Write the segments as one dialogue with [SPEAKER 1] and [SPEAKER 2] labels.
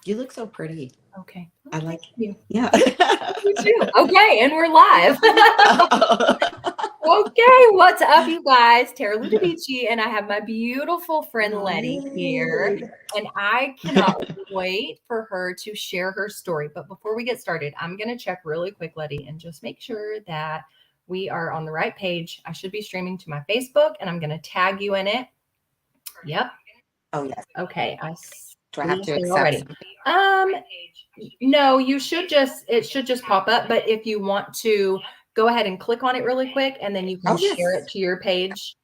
[SPEAKER 1] You look so pretty.
[SPEAKER 2] Okay.
[SPEAKER 1] I like
[SPEAKER 2] you.
[SPEAKER 1] Yeah.
[SPEAKER 2] You too. Okay, and we're live. Okay, what's up, you guys? Tara Ludovici, and I have my beautiful friend Letty here,
[SPEAKER 1] Good.
[SPEAKER 2] and I cannot wait for her to share her story. But before we get started, I'm going to check really quick, Letty, and just make sure that we are on the right page. I should be streaming to my Facebook, and I'm going to tag you in it. Yep.
[SPEAKER 1] Oh, yes.
[SPEAKER 2] Okay, I
[SPEAKER 1] Do I have to
[SPEAKER 2] there
[SPEAKER 1] accept
[SPEAKER 2] already.
[SPEAKER 1] something?
[SPEAKER 2] No, you should it should just pop up. But if you want to go ahead and click on it really quick, and then you can
[SPEAKER 1] Oh, yes.
[SPEAKER 2] share it to your page,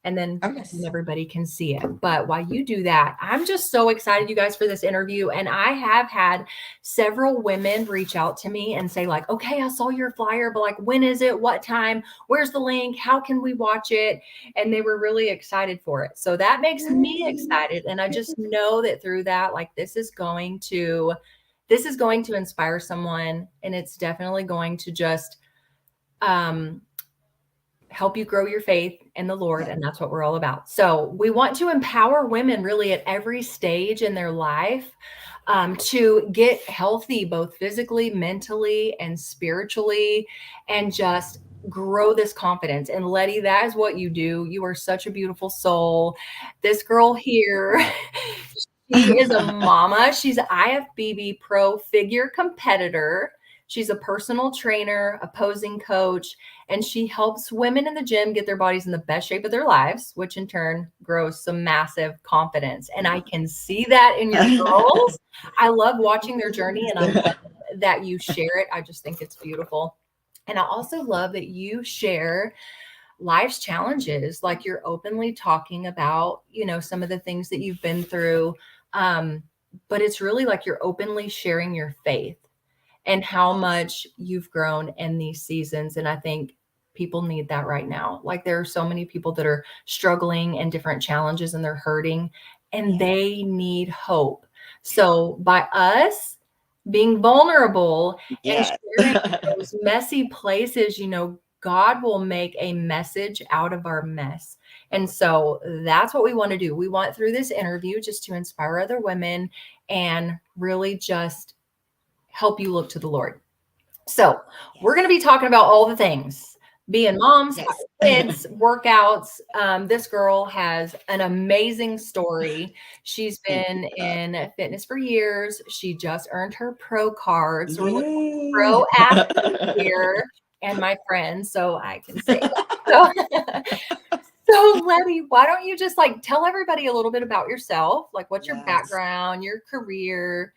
[SPEAKER 2] and then
[SPEAKER 1] Oh, yes.
[SPEAKER 2] everybody can see it. But while you do that, I'm just so excited, you guys, for this interview. And I have had several women reach out to me and say, like, okay, I saw your flyer, but like, when is it? What time? Where's the link? How can we watch it? And they were really excited for it. So that makes me excited. And I just know that through that, like, this is going to inspire someone, and it's definitely going to just help you grow your faith in the Lord. And that's what we're all about. So we want to empower women really at every stage in their life to get healthy, both physically, mentally, and spiritually, and just grow this confidence. And Letty, that is what you do. You are such a beautiful soul. This girl here, she is a mama. She's an IFBB pro figure competitor. She's a personal trainer, a posing coach, and she helps women in the gym get their bodies in the best shape of their lives, which in turn grows some massive confidence. And I can see that in your girls. I love watching their journey, and I love that you share it. I just think it's beautiful. And I also love that you share life's challenges, like you're openly talking about, some of the things that you've been through. But it's really like you're openly sharing your faith and how much you've grown in these seasons. And I think people need that right now. Like, there are so many people that are struggling in different challenges, and they're hurting, and they need hope. So by us being vulnerable and
[SPEAKER 1] Yes.
[SPEAKER 2] sharing those messy places, God will make a message out of our mess. And so that's what we want to do. We want, through this interview, just to inspire other women and really just help you look to the Lord. So we're going to be talking about all the things: being moms,
[SPEAKER 1] Yes.
[SPEAKER 2] kids, workouts. This girl has an amazing story. She's been in fitness for years. She just earned her pro card. So we're looking
[SPEAKER 1] Yay.
[SPEAKER 2] pro athlete here and my friends, so I can say that. So Letty, why don't you just tell everybody a little bit about yourself? Like, what's your
[SPEAKER 1] Yes.
[SPEAKER 2] background, your career,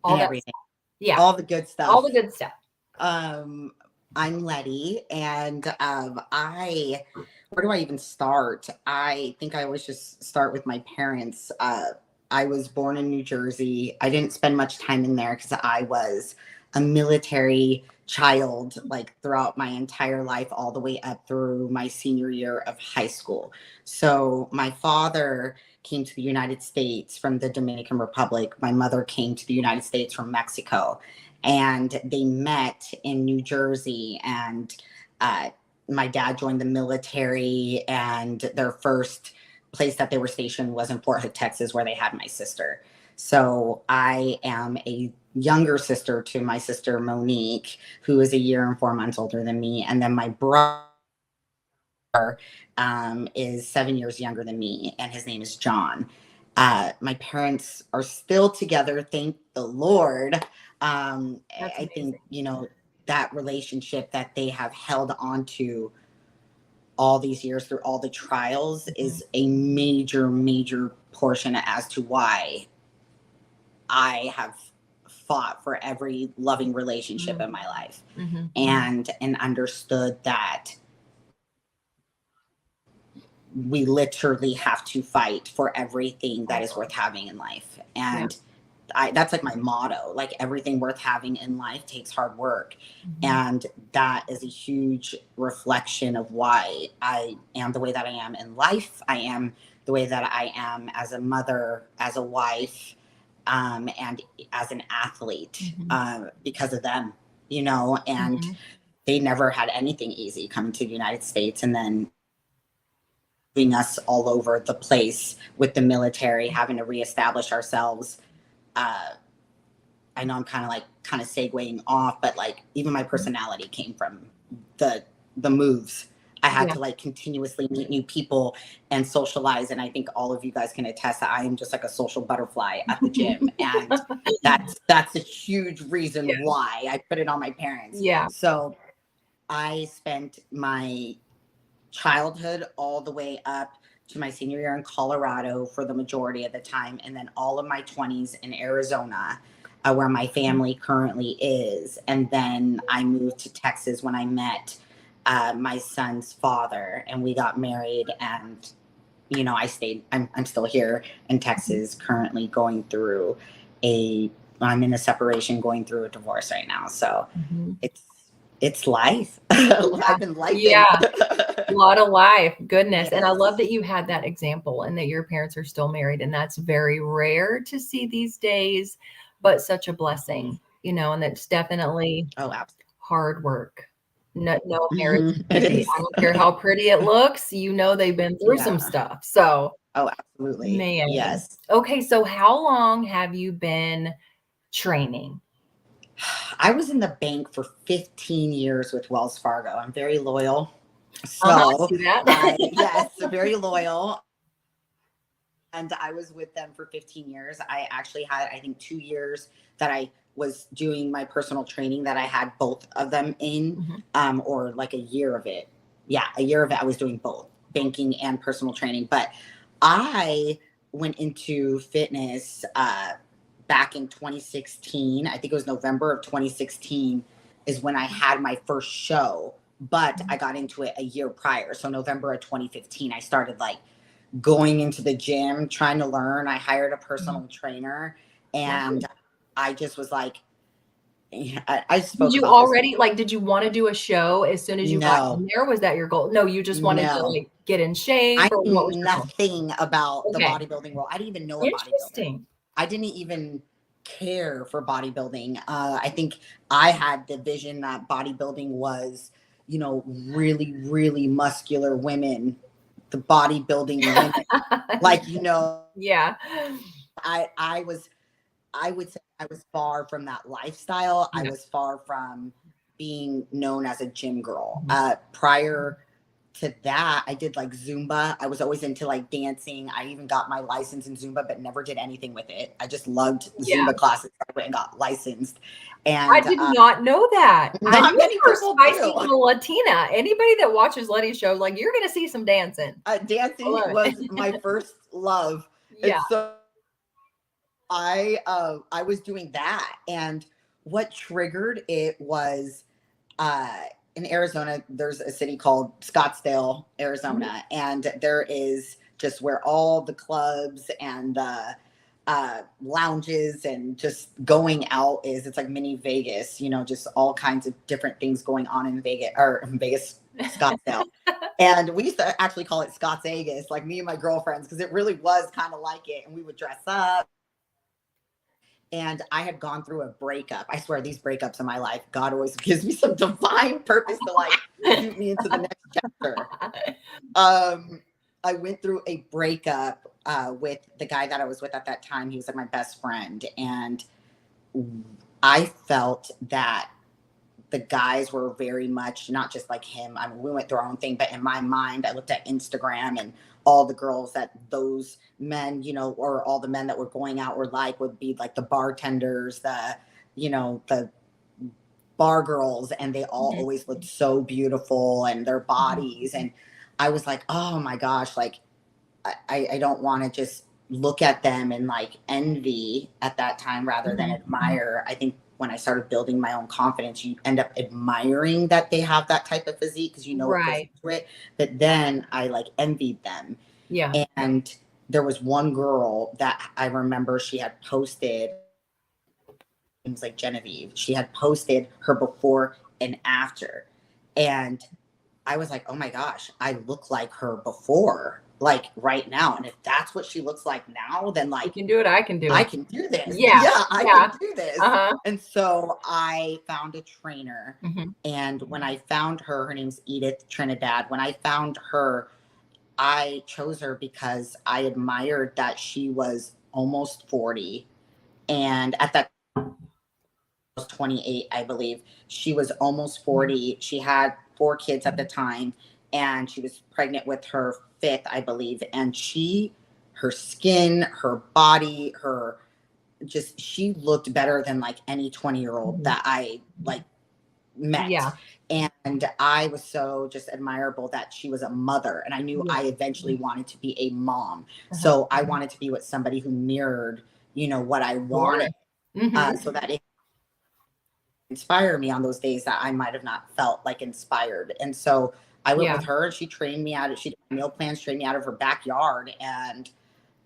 [SPEAKER 2] all that
[SPEAKER 1] Everything.
[SPEAKER 2] stuff. Yeah.
[SPEAKER 1] All the good stuff.
[SPEAKER 2] All the good stuff.
[SPEAKER 1] I'm Letty, and where do I even start? I think I always just start with my parents. I was born in New Jersey. I didn't spend much time in there because I was a military child, like throughout my entire life, all the way up through my senior year of high school. So my father came to the United States from the Dominican Republic. My mother came to the United States from Mexico. And they met in New Jersey, and my dad joined the military, and their first place that they were stationed was in Fort Hood, Texas, where they had my sister. So I am a younger sister to my sister Monique, who is a year and 4 months older than me. And then my brother is 7 years younger than me, and his name is John. My parents are still together, thank the Lord. I think, that relationship that they have held on to all these years through all the trials is a major, major portion as to why I have fought for every loving relationship in my life, and understood that we literally have to fight for everything that is worth having in life. And that's like my motto, like everything worth having in life takes hard work. And that is a huge reflection of why I am the way that I am in life. I am the way that I am as a mother, as a wife, and as an athlete, because of them, and they never had anything easy coming to the United States, and then us all over the place with the military, having to reestablish ourselves I know I'm kind of segueing off, but like even my personality came from the moves. I had to like continuously meet new people and socialize. And I think all of you guys can attest that I am just like a social butterfly at the gym. And that's a huge reason why I put it on my parents.
[SPEAKER 2] Yeah.
[SPEAKER 1] So I spent my childhood all the way up to my senior year in Colorado for the majority of the time. And then all of my 20s in Arizona, where my family currently is. And then I moved to Texas when I met my son's father, and we got married. And you know, I'm still here in Texas, currently going through I'm in a separation, going through a divorce right now. So it's life. I've been life.
[SPEAKER 2] Yeah. A lot of life. Goodness.
[SPEAKER 1] Yes.
[SPEAKER 2] And I love that you had that example and that your parents are still married. And that's very rare to see these days, but such a blessing, you know, and that's definitely hard work. No marriage is easy. I don't care how pretty it looks, you know, they've been through some stuff. So
[SPEAKER 1] absolutely.
[SPEAKER 2] Man.
[SPEAKER 1] Yes.
[SPEAKER 2] Okay. So how long have you been training?
[SPEAKER 1] I was in the bank for 15 years with Wells Fargo. I'm very loyal. So yes, very loyal. And I was with them for 15 years. I actually had, I think, 2 years that I was doing my personal training that I had both of them in, or like a year of it. Yeah, a year of it. I was doing both banking and personal training. But I went into fitness back in 2016. I think it was November of 2016 is when I had my first show, but I got into it a year prior. So November of 2015, I started like going into the gym, trying to learn. I hired a personal trainer, and I just was like, I spoke
[SPEAKER 2] Did you
[SPEAKER 1] about
[SPEAKER 2] already like, did you want to do a show as soon as you got in there? Was that your goal? No, you just wanted to like get in shape?
[SPEAKER 1] I
[SPEAKER 2] Or
[SPEAKER 1] knew
[SPEAKER 2] what was
[SPEAKER 1] nothing about the bodybuilding world. I didn't even know a bodybuilder.
[SPEAKER 2] Interesting.
[SPEAKER 1] I didn't even care for bodybuilding. I think I had the vision that bodybuilding was, you know, really, really muscular women, the bodybuilding women. Like, you know, I would say I was far from that lifestyle. I was far from being known as a gym girl. Prior to that, I did like Zumba. I was always into like dancing. I even got my license in Zumba, but never did anything with it. I just loved Zumba classes. I went and got licensed. And
[SPEAKER 2] I did not know that.
[SPEAKER 1] Not many people
[SPEAKER 2] spicy little Latina. Anybody that watches Letty's show, like, you're gonna see some dancing.
[SPEAKER 1] Dancing was my first love. And so I was doing that, and what triggered it was in Arizona, there's a city called Scottsdale, Arizona, and there is just where all the clubs and the lounges and just going out is. It's like mini Vegas, you know, just all kinds of different things going on in Vegas, or in Vegas, Scottsdale. And we used to actually call it Scott's Vegas, like me and my girlfriends, because it really was kind of like it. And we would dress up. And I had gone through a breakup. I swear, these breakups in my life, God always gives me some divine purpose to like shoot me into the next chapter. I went through a breakup with the guy that I was with at that time. He was like my best friend. And I felt that the guys were very much not just like him. I mean, we went through our own thing, but in my mind, I looked at Instagram and all the girls that those men, you know, or all the men that were going out were like, would be like the bartenders, the, you know, the bar girls, and they all always looked so beautiful and their bodies. And I was like, oh my gosh, like, I don't want to just look at them and like envy at that time rather than admire. I think when I started building my own confidence, you end up admiring that they have that type of physique because you know what goes into it. But then I like envied them. Yeah. And there was one girl that I remember she had posted, it was like Genevieve. She had posted her before and after. And I was like, oh my gosh, I look like her before, like right now. And if that's what she looks like now, then like,
[SPEAKER 2] you can do it. I can do it.
[SPEAKER 1] I can do this. Yeah, I can do this. And so I found a trainer. And when I found her, her name's Edith Trinidad. When I found her, I chose her because I admired that she was almost 40 And at that was 28, I believe. She was almost 40. She had 4 kids at the time, and she was pregnant with her 5th, I believe. And her skin, her body, she looked better than like any 20-year-old that I like met.
[SPEAKER 2] Yeah.
[SPEAKER 1] And I was so just admirable that she was a mother, and I knew I eventually wanted to be a mom. So I wanted to be with somebody who mirrored, what I wanted, so that it inspire me on those days that I might have not felt like inspired. And so I went with her, and she trained me she did meal plans, trained me out of her backyard. And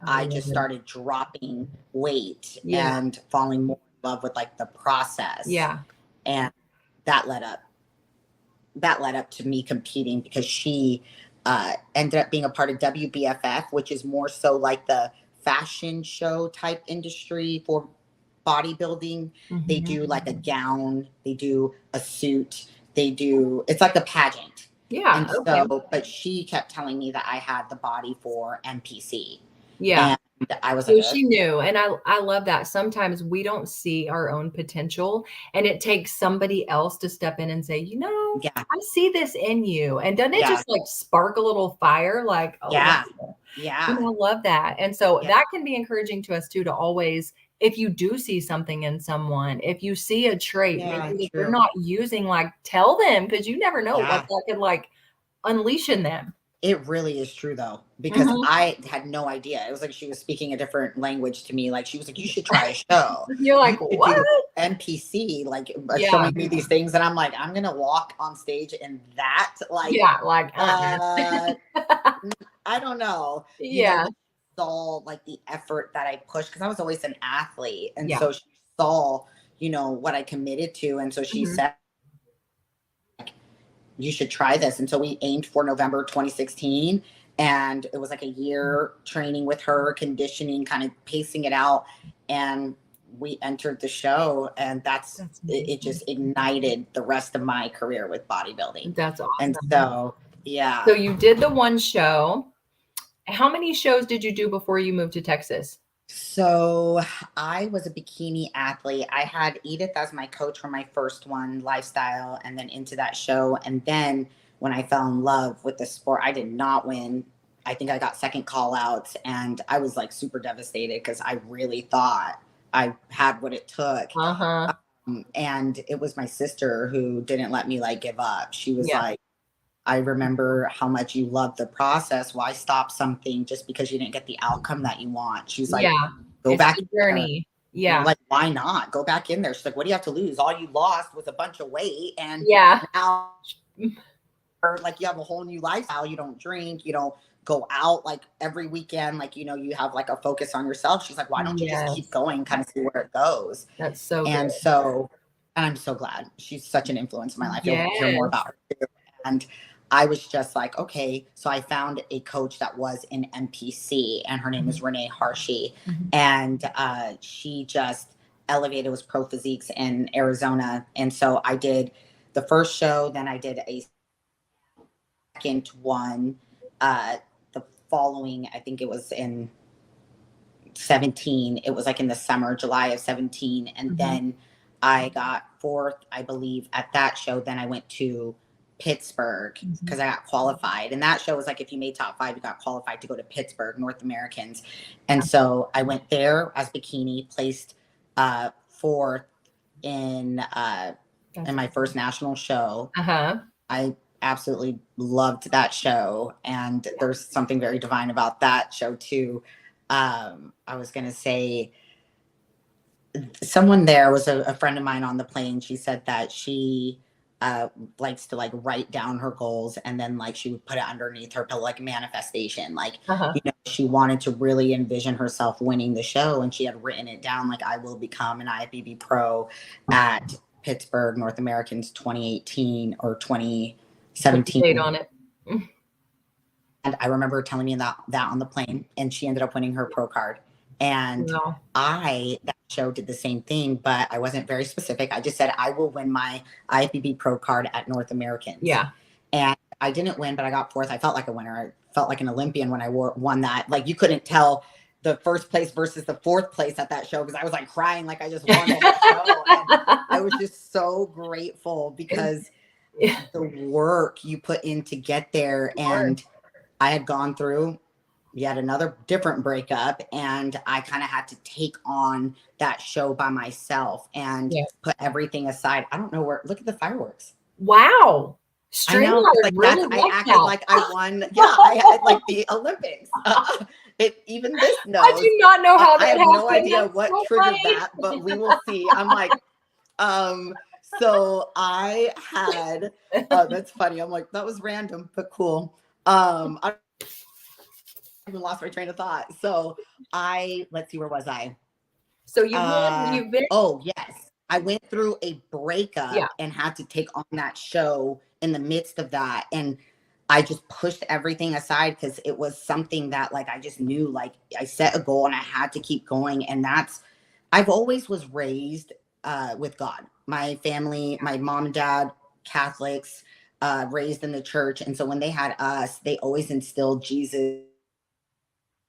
[SPEAKER 1] I just started dropping weight and falling more in love with like the process.
[SPEAKER 2] Yeah.
[SPEAKER 1] And that led up to me competing, because she ended up being a part of WBFF, which is more so like the fashion show type industry for bodybuilding. They do like a gown, they do a suit, it's like a pageant.
[SPEAKER 2] Yeah.
[SPEAKER 1] And so, but she kept telling me that I had the body for NPC.
[SPEAKER 2] Yeah.
[SPEAKER 1] And I was
[SPEAKER 2] So
[SPEAKER 1] like,
[SPEAKER 2] she knew. And I love that. Sometimes we don't see our own potential, and it takes somebody else to step in and say, I see this in you. And doesn't it just like spark a little fire? Like, oh,
[SPEAKER 1] yeah.
[SPEAKER 2] I love that. And so that can be encouraging to us too, to always, if you do see something in someone, if you see a trait maybe that you're not using, like tell them, because you never know what that could like unleash in them.
[SPEAKER 1] It really is true though, because I had no idea. It was like she was speaking a different language to me. Like she was like, you should try a show.
[SPEAKER 2] You're like, what?
[SPEAKER 1] NPC, like showing me these things, and I'm like, I'm gonna walk on stage in that. Like, I don't know.
[SPEAKER 2] Yeah.
[SPEAKER 1] Saw like the effort that I pushed, because I was always an athlete, and so she saw, what I committed to, and so she said, you should try this. And so we aimed for November 2016, and it was like a year training with her, conditioning, kind of pacing it out, and we entered the show, and it just ignited the rest of my career with bodybuilding.
[SPEAKER 2] That's awesome.
[SPEAKER 1] And so
[SPEAKER 2] so you did the one show. How many shows did you do before you moved to Texas?
[SPEAKER 1] So I was a bikini athlete. I had Edith as my coach for my first one, lifestyle, and then into that show. And then when I fell in love with the sport, I did not win. I think I got second call outs, and I was like super devastated, because I really thought I had what it took. And it was my sister who didn't let me like give up. She was like, I remember how much you love the process. Why stop something just because you didn't get the outcome that you want? She's like, go back in there.
[SPEAKER 2] Journey. Yeah.
[SPEAKER 1] Like, why not? Go back in there. She's like, what do you have to lose? All you lost was a bunch of weight. And now, like, you have a whole new lifestyle. You don't drink. You don't go out like every weekend. Like, you have like a focus on yourself. She's like, why don't you just keep going, kind of see where it goes?
[SPEAKER 2] That's so
[SPEAKER 1] and
[SPEAKER 2] good.
[SPEAKER 1] So, and I'm so glad. She's such an influence in my life. You'll hear more about her too. And I was just like, okay. So I found a coach that was in NPC, and her name is Renee Harshey. And she just elevated, was Pro Physiques in Arizona. And so I did the first show, then I did a second one the following, I think it was in 17. It was like in the summer, July of 17. And then I got 4th, I believe, at that show. Then I went to Pittsburgh, because I got qualified, and that show was like, if you made top 5, you got qualified to go to Pittsburgh, North Americans. And so I went there as bikini, placed 4th in my first national show. I absolutely loved that show, and there's something very divine about that show too. I was gonna say, someone there was a friend of mine on the plane. She said that she likes to like write down her goals, and then like she would put it underneath her pillow, like manifestation. Like, she wanted to really envision herself winning the show, and she had written it down, like, I will become an IFBB pro at Pittsburgh North Americans 2018 or 2017.
[SPEAKER 2] Date on it.
[SPEAKER 1] And I remember her telling me that on the plane, and she ended up winning her pro card. And that show did the same thing, but I wasn't very specific. I just said, I will win my IFBB pro card at North Americans. Yeah. And I didn't win, but I got 4th. I felt like a winner. I felt like an Olympian when I won that. Like, you couldn't tell the first place versus the fourth place at that show, because I was like crying like I just won the whole show. And I was just so grateful because the work you put in to get there. And I had gone through yet another different breakup, and I kind of had to take on that show by myself and put everything aside. I don't know where, look at the fireworks.
[SPEAKER 2] Wow.
[SPEAKER 1] I know, like
[SPEAKER 2] really
[SPEAKER 1] I acted like I won. Yeah, I had like the Olympics. Even this knows.
[SPEAKER 2] I do not know how that
[SPEAKER 1] I have
[SPEAKER 2] happened.
[SPEAKER 1] no idea
[SPEAKER 2] That's
[SPEAKER 1] what
[SPEAKER 2] so
[SPEAKER 1] triggered
[SPEAKER 2] funny.
[SPEAKER 1] that, but we will see. I'm like, so I had, that's funny. I'm like, that was random, but cool. I even lost my train of thought. So let's see, where was I?
[SPEAKER 2] So you won, you've been.
[SPEAKER 1] Oh, yes. I went through a breakup
[SPEAKER 2] Yeah.
[SPEAKER 1] and had to take on that show in the midst of that. And I just pushed everything aside because it was something that like I just knew, like I set a goal and I had to keep going. And I've always was raised with God. My family, my mom and dad, Catholics, raised in the church. And so when they had us, they always instilled Jesus,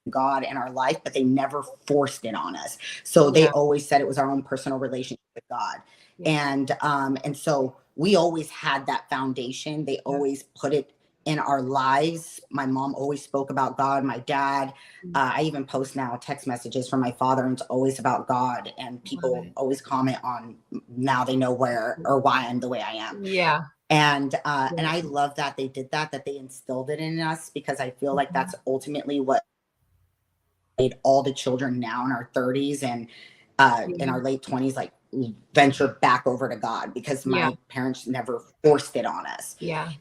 [SPEAKER 1] God in our life, but they never forced it on us. So they always said it was our own personal relationship with God. And so we always had that foundation. They always put it in our lives. My mom always spoke about God. My dad, I even post now text messages from my father, and it's always about God. And people always comment on, now they know where or why I'm the way I am.
[SPEAKER 2] Yeah.
[SPEAKER 1] And I love that they did that they instilled it in us, because I feel like that's ultimately what made all the children now in our 30s and in our late 20s like venture back over to God, because my parents never forced it on us.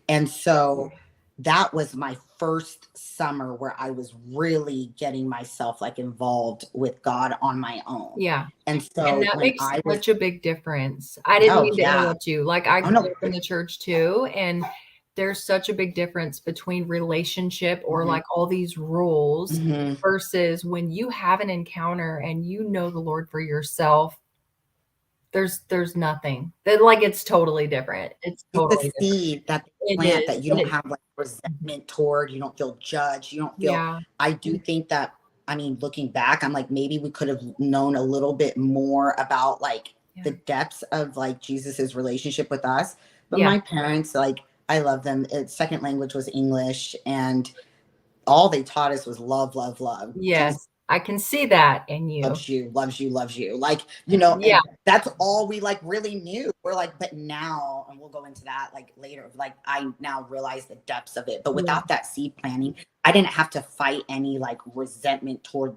[SPEAKER 1] And so that was my first summer where I was really getting myself like involved with God on my own. And so
[SPEAKER 2] and that makes such a big difference. I didn't mean to interrupt you. Like I grew up in the church too, and there's such a big difference between relationship or like all these rules versus when you have an encounter and you know the Lord for yourself. There's nothing that, like, it's totally different. It's totally
[SPEAKER 1] the seed that they plant, that you don't have like resentment toward, you don't feel judged, you don't feel, I do think that, I mean, looking back, I'm like, maybe we could have known a little bit more about like the depths of like Jesus's relationship with us. But my parents, like, I love them. Its second language was English, and all they taught us was love, love, love.
[SPEAKER 2] Yes, I can see that in you.
[SPEAKER 1] Loves you, loves you, loves you. Like, you know, and that's all we like really knew. We're like, but now, and we'll go into that like later, like I now realize the depths of it. But without that seed planting, I didn't have to fight any like resentment toward,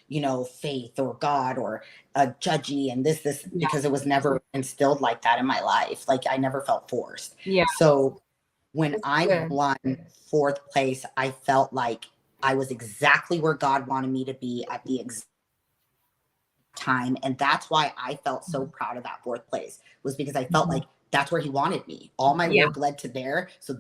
[SPEAKER 1] you know, faith or God or judgy and this, because it was never instilled like that in my life. Like I never felt forced. So when I won fourth place, I felt like I was exactly where God wanted me to be at the exact time. And that's why I felt so proud of that fourth place, was because I felt like that's where he wanted me. All my work led to there. So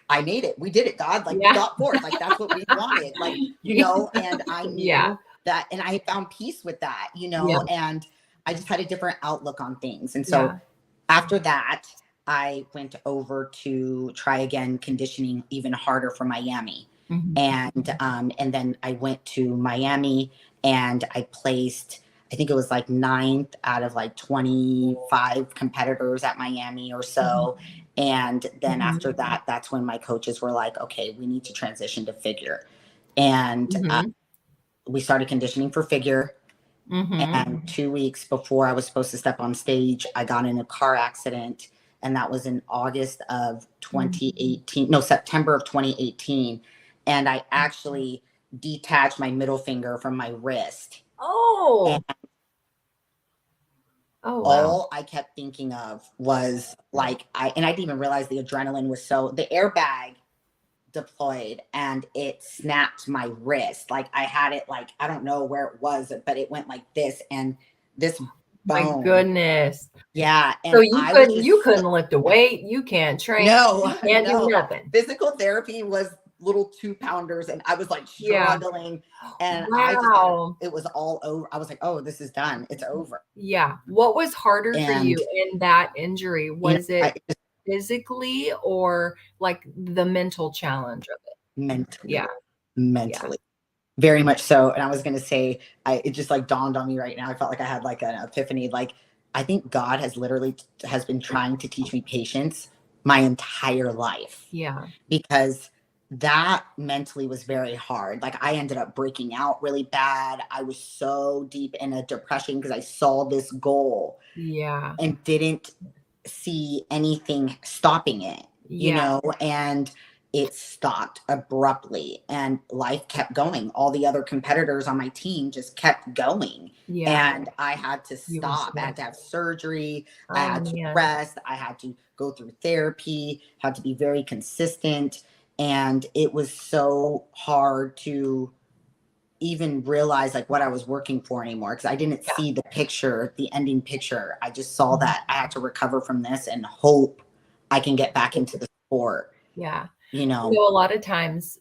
[SPEAKER 1] I made it. We did it, God. Like we got fourth. Like that's what we wanted. Like, you know, and I knew that, and I found peace with that, you know, and I just had a different outlook on things. And so after that, I went over to try again conditioning even harder for Miami. And then I went to Miami and I placed, I think it was like 9th out of like 25 competitors at Miami or so. And then after that, that's when my coaches were like, okay, we need to transition to figure. And we started conditioning for figure. And 2 weeks before I was supposed to step on stage, I got in a car accident. And that was in August of 2018, no, September of 2018. And I actually detached my middle finger from my wrist.
[SPEAKER 2] Oh, wow.
[SPEAKER 1] All I kept thinking of was like, I didn't even realize the adrenaline was the airbag deployed and it snapped my wrist. Like I had it, like, I don't know where it was, but it went like this, and this bone.
[SPEAKER 2] My goodness.
[SPEAKER 1] Yeah. And
[SPEAKER 2] so you couldn't lift a weight. You can't train.
[SPEAKER 1] No,
[SPEAKER 2] you can't do nothing.
[SPEAKER 1] Physical therapy was little 2-pounders, and I was like struggling, and it was all over. I was like, oh, this is done. It's over.
[SPEAKER 2] Yeah. What was harder for you in that injury? Was it physically or like the mental challenge of it?
[SPEAKER 1] Mentally.
[SPEAKER 2] Yeah.
[SPEAKER 1] Mentally. Very much so. And I was going to say, it just like dawned on me right now. I felt like I had like an epiphany. Like, I think God has been trying to teach me patience my entire life,
[SPEAKER 2] Yeah.
[SPEAKER 1] because that mentally was very hard. Like, I ended up breaking out really bad. I was so deep in a depression because I saw this goal
[SPEAKER 2] Yeah.
[SPEAKER 1] and didn't see anything stopping it,
[SPEAKER 2] Yeah.
[SPEAKER 1] and it stopped abruptly and life kept going. All the other competitors on my team just kept going.
[SPEAKER 2] Yeah.
[SPEAKER 1] And I had to
[SPEAKER 2] You were
[SPEAKER 1] stop. I
[SPEAKER 2] sick.
[SPEAKER 1] had to have surgery. I
[SPEAKER 2] Oh,
[SPEAKER 1] had to
[SPEAKER 2] man.
[SPEAKER 1] rest. I had to go through therapy, had to be very consistent. And it was so hard to even realize like what I was working for anymore, because I didn't
[SPEAKER 2] Yeah.
[SPEAKER 1] see the picture, the ending picture. I just saw
[SPEAKER 2] Mhm.
[SPEAKER 1] that I had to recover from this and hope I can get back into the sport.
[SPEAKER 2] Yeah.
[SPEAKER 1] You
[SPEAKER 2] You
[SPEAKER 1] know,
[SPEAKER 2] know, a lot of times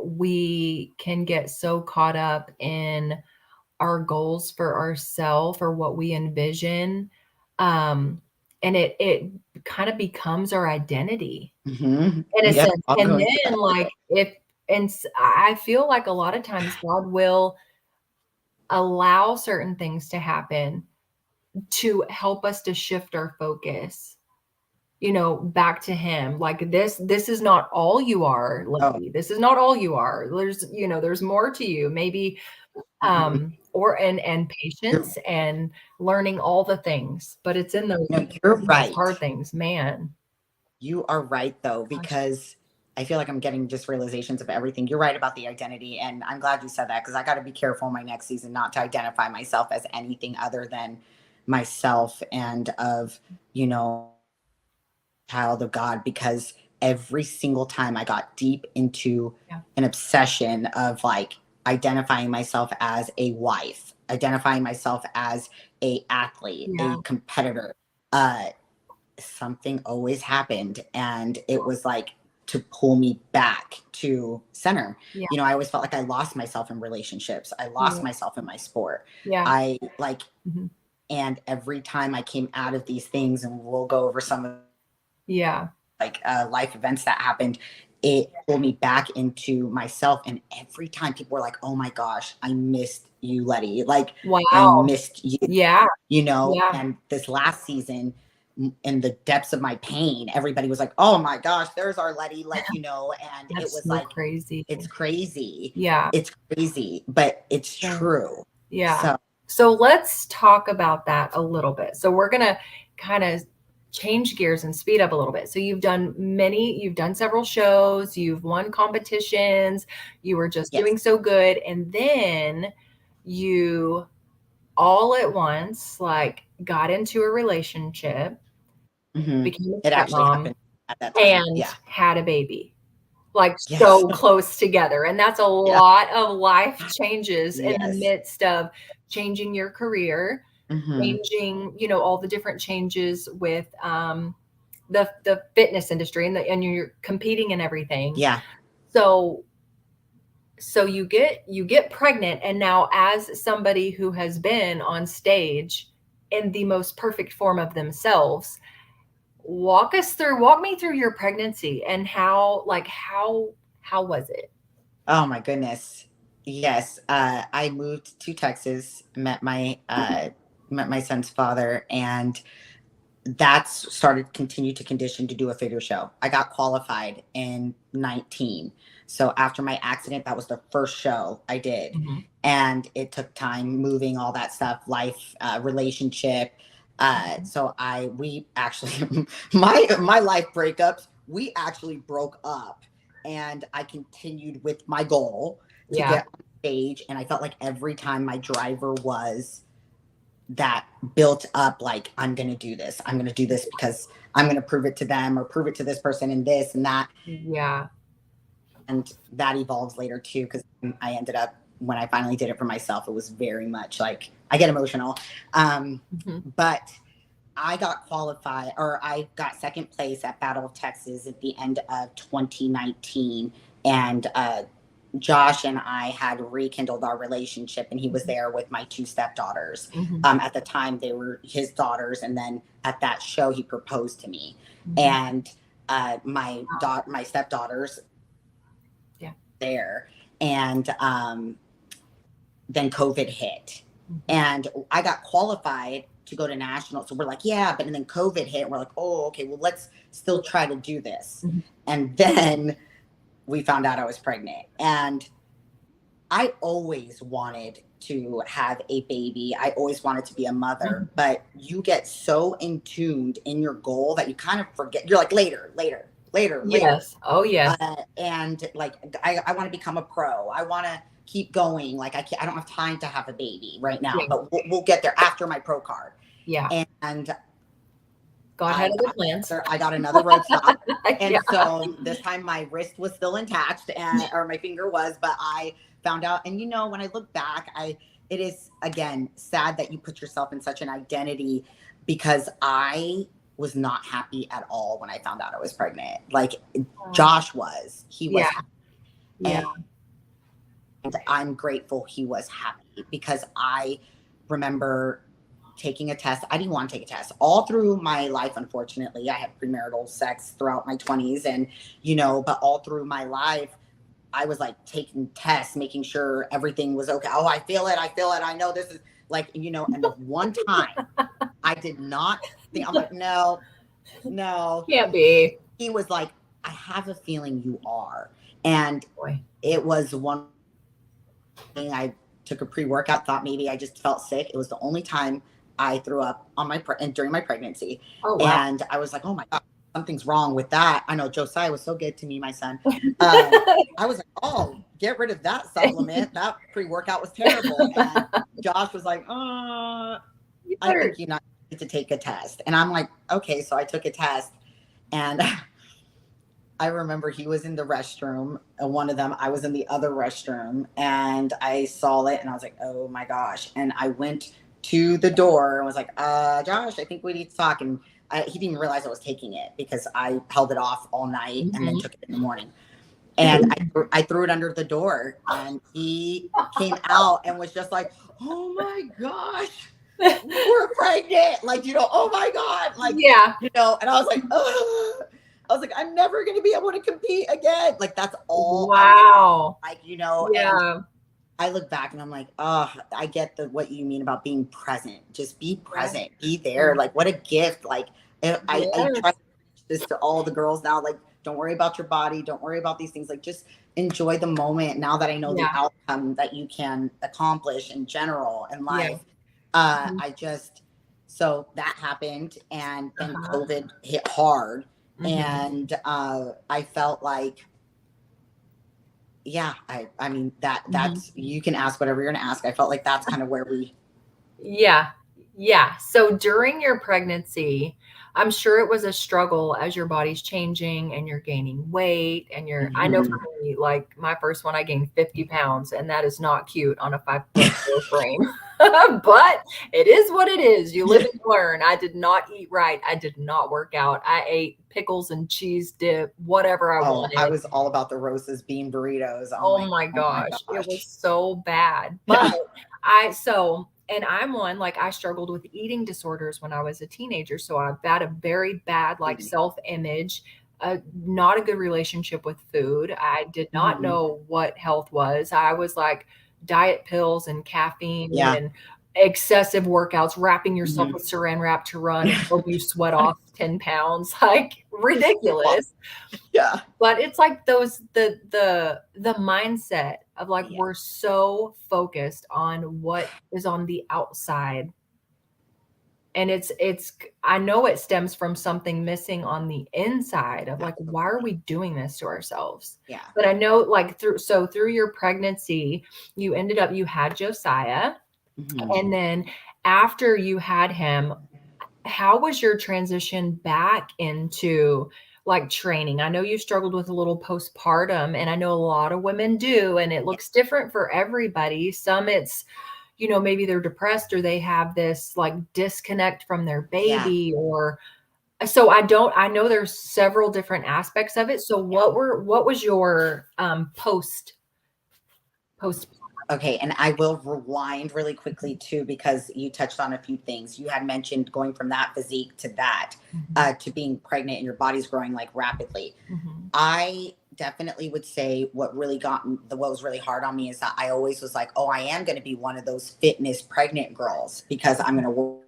[SPEAKER 2] we can get so caught up in our goals for ourself or what we envision, um, and it kind of becomes our identity in a
[SPEAKER 1] Yep,
[SPEAKER 2] sense.
[SPEAKER 1] I'll
[SPEAKER 2] And
[SPEAKER 1] go into
[SPEAKER 2] then,
[SPEAKER 1] that.
[SPEAKER 2] like, if and s I feel like a lot of times God will allow certain things to happen to help us to shift our focus, back to him. Like, this is not all you are,
[SPEAKER 1] Oh,
[SPEAKER 2] Letty. This is not all you are. There's more to you. Maybe
[SPEAKER 1] mhm.
[SPEAKER 2] or and
[SPEAKER 1] you're,
[SPEAKER 2] patience and learning all the things, but it's in
[SPEAKER 1] no, you're
[SPEAKER 2] those
[SPEAKER 1] right.
[SPEAKER 2] hard things, man.
[SPEAKER 1] You are right, though,
[SPEAKER 2] Gosh.
[SPEAKER 1] because I feel like I'm getting just realizations of everything. You're right about the identity. And I'm glad you said that, because I got to be careful in my next season not to identify myself as anything other than myself and of, you know, child of God, because every single time I got deep into
[SPEAKER 2] Yeah.
[SPEAKER 1] an obsession of like identifying myself as a wife, identifying myself as a athlete,
[SPEAKER 2] Yeah.
[SPEAKER 1] a competitor, uh, something always happened, and it was like to pull me back to center.
[SPEAKER 2] Yeah.
[SPEAKER 1] I always felt like I lost myself in relationships. I lost
[SPEAKER 2] Yeah.
[SPEAKER 1] myself in my sport.
[SPEAKER 2] Yeah.
[SPEAKER 1] I like,
[SPEAKER 2] Mhm.
[SPEAKER 1] and every time I came out of these things, and we'll go over some of
[SPEAKER 2] Yeah.
[SPEAKER 1] like life events that happened, it pulled me back into myself. And every time people were like, "Oh my gosh, I missed you, Letty. Like, I
[SPEAKER 2] Wow.
[SPEAKER 1] missed you,"
[SPEAKER 2] Yeah. Yeah.
[SPEAKER 1] And this last season, in the depths of my pain, everybody was like, "Oh my gosh, there's our Letty," like, and it
[SPEAKER 2] That's
[SPEAKER 1] was
[SPEAKER 2] so
[SPEAKER 1] like,
[SPEAKER 2] crazy.
[SPEAKER 1] it's crazy.
[SPEAKER 2] Yeah.
[SPEAKER 1] It's crazy, but it's
[SPEAKER 2] So
[SPEAKER 1] true.
[SPEAKER 2] yeah.
[SPEAKER 1] So,
[SPEAKER 2] So let's talk about that a little bit. So we're gonna kind of change gears and speed up a little bit. So you've done several shows, you've won competitions, you were just
[SPEAKER 1] yes.
[SPEAKER 2] doing so good, and then you all at once like got into a relationship,
[SPEAKER 1] hmm
[SPEAKER 2] became a
[SPEAKER 1] It actually
[SPEAKER 2] stepmom,
[SPEAKER 1] happened at that time.
[SPEAKER 2] and
[SPEAKER 1] Yeah.
[SPEAKER 2] had a baby. Like,
[SPEAKER 1] Yes.
[SPEAKER 2] so close together, and that's a
[SPEAKER 1] Yeah.
[SPEAKER 2] lot of life changes in the
[SPEAKER 1] Yes.
[SPEAKER 2] midst of changing your career,
[SPEAKER 1] hmm
[SPEAKER 2] changing, all the different changes with, the fitness industry and you're competing and everything.
[SPEAKER 1] Yeah.
[SPEAKER 2] So you get pregnant, and now as somebody who has been on stage in the most perfect form of themselves, walk me through your pregnancy and how was it?
[SPEAKER 1] Oh my goodness. Yes. I moved to Texas, met my son's father, and that's started continue to condition to do a figure show. I got qualified in 19. So after my accident, that was the first show I did.
[SPEAKER 2] Mhm.
[SPEAKER 1] And it took time moving all that stuff, life, relationship.
[SPEAKER 2] Mhm.
[SPEAKER 1] So we actually, my life breakups, we actually broke up, and I continued with my goal to
[SPEAKER 2] Yeah.
[SPEAKER 1] get on stage. And I felt like every time my driver was that built up, like, I'm going to do this. I'm going to do this because I'm going to prove it to them or prove it to this person and this and that.
[SPEAKER 2] Yeah.
[SPEAKER 1] And that evolves later too, because I ended up, when I finally did it for myself, it was very much like I get emotional.
[SPEAKER 2] Mhm.
[SPEAKER 1] But I got qualified, or I got second place at Battle of Texas at the end of 2019. And Josh and I had rekindled our relationship, and he was
[SPEAKER 2] Mhm.
[SPEAKER 1] there with my two stepdaughters.
[SPEAKER 2] Mhm.
[SPEAKER 1] At the time, they were his daughters, and then at that show, he proposed to me.
[SPEAKER 2] Mhm.
[SPEAKER 1] And my stepdaughters
[SPEAKER 2] Yeah.
[SPEAKER 1] there, And then COVID hit. And I got qualified to go to nationals. So we're like, yeah, but and then COVID hit. And we're like, oh, okay, well, let's still try to do this. And then we found out I was pregnant. And I always wanted to have a baby. I always wanted to be a mother, but you get so in tuned in your goal that you kind of forget. You're like, later.
[SPEAKER 2] Yes. Oh, yes.
[SPEAKER 1] And like, I want to become a pro. I want to keep going. Like, I don't have time to have a baby right now, but we'll get there after my pro card.
[SPEAKER 2] Yeah.
[SPEAKER 1] And
[SPEAKER 2] God had other plans.
[SPEAKER 1] I got another road stop. And so this time my wrist was still intact or my finger was, but I found out. And, you know, when I look back, it is, again, sad that you put yourself in such an identity, because I was not happy at all when I found out I was pregnant. Like Josh was, he was happy. And I'm grateful he was happy, because I remember taking a test. I didn't want to take a test all through my life. Unfortunately, I had premarital sex throughout my 20s, and, you know, but all through my life, I was like taking tests, making sure everything was okay. Oh, I feel it. I know this is like, you know, and the one time I did not think, I'm like, no,
[SPEAKER 2] can't be.
[SPEAKER 1] He was like, I have a feeling you are. And it was one thing. I took a pre-workout, thought maybe I just felt sick. It was the only time I threw up on during my pregnancy. Oh, wow. And I was like, oh my God, something's wrong with that. I know Josiah was so good to me, my son. I was like, oh, get rid of that supplement. That pre-workout was terrible. And Josh was like, I think you need to take a test. And I'm like, okay. So I took a test, and I remember he was in the restroom, and one of them, I was in the other restroom, and I saw it, and I was like, oh my gosh. And I went to the door and was like, Josh, I think we need to talk. And he didn't even realize I was taking it, because I held it off all night and then took it in the morning. And I threw it under the door, and he came out and was just like, oh my gosh, we're pregnant. Like, you know, oh my God. Like, you know, and I was like, ugh. I was like, I'm never going to be able to compete again. Like, that's all.
[SPEAKER 2] Wow.
[SPEAKER 1] Like, you know, and I look back and I'm like, oh, I get what you mean about being present. Just be present, be there. Like, what a gift. Like, I try to teach this to all the girls now. Like, don't worry about your body. Don't worry about these things. Like, just enjoy the moment. Now that I know the outcome that you can accomplish in general in life. So that happened, and then COVID hit hard. And I felt like, I mean, that's, you can ask whatever you're going to ask. I felt like that's kind of where we.
[SPEAKER 2] Yeah. So during your pregnancy, I'm sure it was a struggle as your body's changing and you're gaining weight, and I know for me, like my first one, I gained 50 pounds, and that is not cute on a 5'4" frame, but it is what it is. You live and learn. I did not eat right. I did not work out. I ate pickles and cheese dip, whatever I wanted.
[SPEAKER 1] I was all about the Rosa's bean burritos.
[SPEAKER 2] Oh my gosh. It was so bad. But and I'm one, like, I struggled with eating disorders when I was a teenager. So I've had a very bad, like, self-image, not a good relationship with food. I did not know what health was. I was like diet pills and caffeine and excessive workouts, wrapping yourself with saran wrap to run until you sweat off 10 pounds, like ridiculous. But it's like the mindset of like, we're so focused on what is on the outside. And I know it stems from something missing on the inside of like, why are we doing this to ourselves? But I know, like, through your pregnancy, you had Josiah. And then after you had him, how was your transition back into like training? I know you struggled with a little postpartum, and I know a lot of women do, and it looks different for everybody. Some it's, you know, maybe they're depressed, or they have this like disconnect from their baby, or so I know there's several different aspects of it. So what was your post?
[SPEAKER 1] Okay. And I will rewind really quickly too, because you touched on a few things. You had mentioned going from that physique to that, to being pregnant and your body's growing like rapidly. I definitely would say what really what was really hard on me is that I always was like, oh, I am going to be one of those fitness pregnant girls because I'm going to work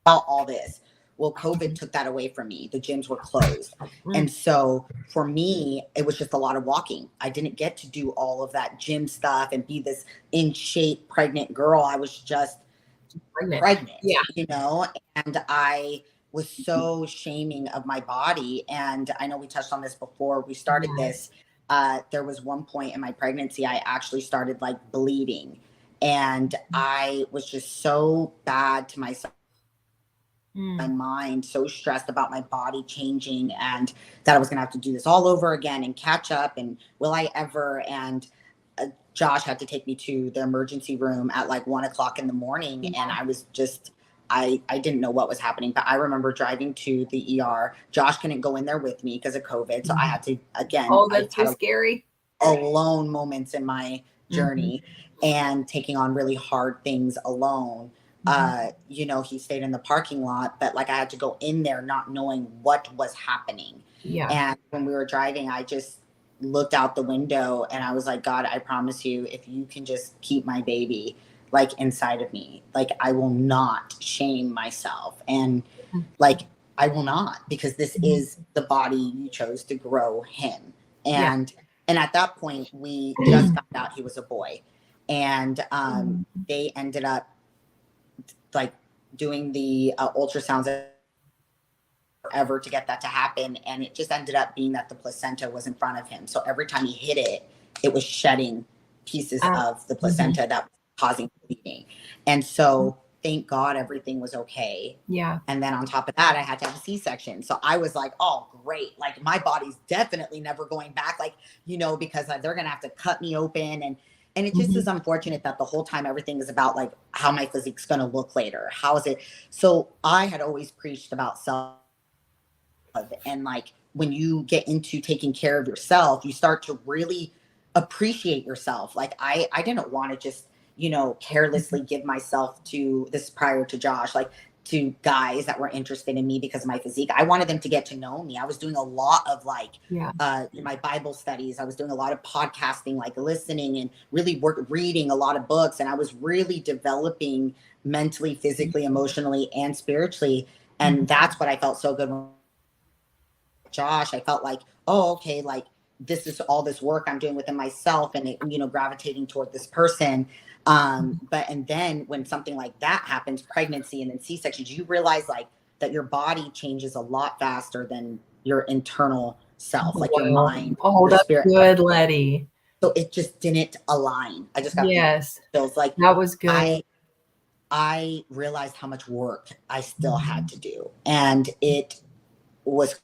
[SPEAKER 1] out all this. Well, COVID took that away from me. The gyms were closed. And so for me, it was just a lot of walking. I didn't get to do all of that gym stuff and be this in shape pregnant girl. I was just pregnant,
[SPEAKER 2] Yeah.
[SPEAKER 1] and I was so shaming of my body. And I know we touched on this before we started this. There was one point in my pregnancy, I actually started like bleeding, and I was just so bad to myself, my mind, so stressed about my body changing and that I was going to have to do this all over again and catch up. And will I ever? And Josh had to take me to the emergency room at like 1 o'clock in the morning. And I was just, I didn't know what was happening, but I remember driving to the ER. Josh couldn't go in there with me because of COVID. So I had to, again,
[SPEAKER 2] Oh, that's so scary.
[SPEAKER 1] Alone moments in my journey and taking on really hard things alone. He stayed in the parking lot, but like I had to go in there not knowing what was happening.
[SPEAKER 2] Yeah.
[SPEAKER 1] And when we were driving, I just looked out the window and I was like, God, I promise you, if you can just keep my baby like inside of me, like I will not shame myself. And like, I will not, because this is the body you chose to grow him. And at that point, we just found out he was a boy. And they ended up like doing the ultrasounds ever to get that to happen. And it just ended up being that the placenta was in front of him. So every time he hit it, it was shedding pieces of the placenta that was causing bleeding. And so thank God everything was okay.
[SPEAKER 2] Yeah.
[SPEAKER 1] And then on top of that, I had to have a C-section. So I was like, oh, great. Like my body's definitely never going back, like, because they're going to have to cut me open. And it just is unfortunate that the whole time everything is about like how my physique's going to look later. How is it? So I had always preached about self. And like when you get into taking care of yourself, you start to really appreciate yourself. Like I didn't want to just, carelessly give myself to this prior to Josh, like to guys that were interested in me because of my physique. I wanted them to get to know me. I was doing a lot of like my Bible studies. I was doing a lot of podcasting, like listening and really reading a lot of books. And I was really developing mentally, physically, emotionally, and spiritually. And that's what I felt so good with Josh. I felt like, oh, okay, like this is all this work I'm doing within myself and it, gravitating toward this person. And then when something like that happens, pregnancy and then C-sections, you realize like that your body changes a lot faster than your internal self, like your mind, your
[SPEAKER 2] that's
[SPEAKER 1] spirit.
[SPEAKER 2] Good, Letty.
[SPEAKER 1] So it just didn't align. I just got feels like
[SPEAKER 2] that was good.
[SPEAKER 1] I realized how much work I still had to do. And it was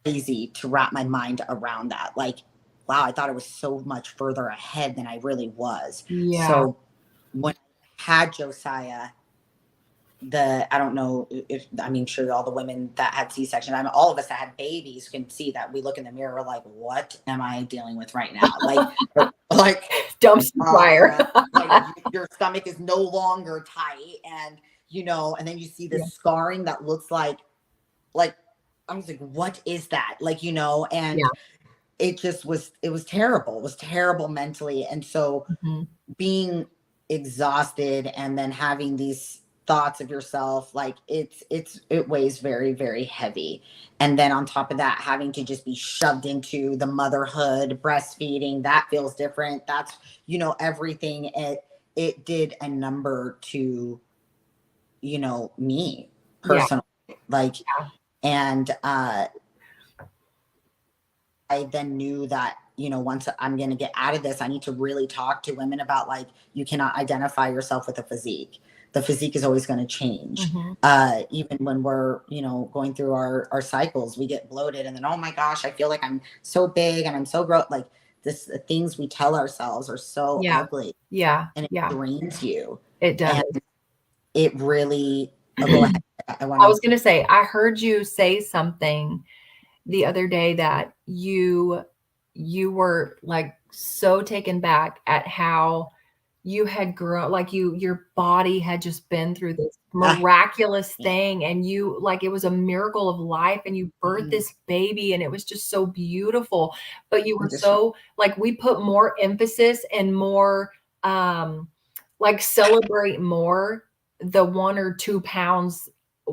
[SPEAKER 1] crazy to wrap my mind around that. Like, wow, I thought it was so much further ahead than I really was.
[SPEAKER 2] Yeah.
[SPEAKER 1] So when I had Josiah, I don't know if, sure all the women that had C-section, all of us that had babies can see that we look in the mirror like, what am I dealing with right now? Like
[SPEAKER 2] dumpster fire.
[SPEAKER 1] Like your stomach is no longer tight. And, and then you see this scarring that looks like, I was like, what is that? Like, and it just was, it was terrible. It was terrible mentally. And so being exhausted and then having these thoughts of yourself, like it weighs very, very heavy. And then on top of that, having to just be shoved into the motherhood, breastfeeding, that feels different. That's, everything. It did a number to, me personally, and I then knew that, once I'm going to get out of this, I need to really talk to women about like, you cannot identify yourself with a physique. The physique is always going to change. Even when we're, going through our cycles, we get bloated and then, oh my gosh, I feel like I'm so big and I'm so gross. Like the things we tell ourselves are so ugly.
[SPEAKER 2] Yeah.
[SPEAKER 1] And it drains you.
[SPEAKER 2] It does.
[SPEAKER 1] And it really, go ahead.
[SPEAKER 2] I was going to say, I heard you say something the other day that you were like so taken back at how you had grown, like your body had just been through this
[SPEAKER 1] Ah,
[SPEAKER 2] miraculous
[SPEAKER 1] yeah.
[SPEAKER 2] thing, and you, like, it was a miracle of life, and you birthed
[SPEAKER 1] Mhm.
[SPEAKER 2] this baby, and it was just so beautiful. But you
[SPEAKER 1] I'm
[SPEAKER 2] were
[SPEAKER 1] just
[SPEAKER 2] so, like, we put more emphasis and more, like, celebrate more the 1 or 2 pounds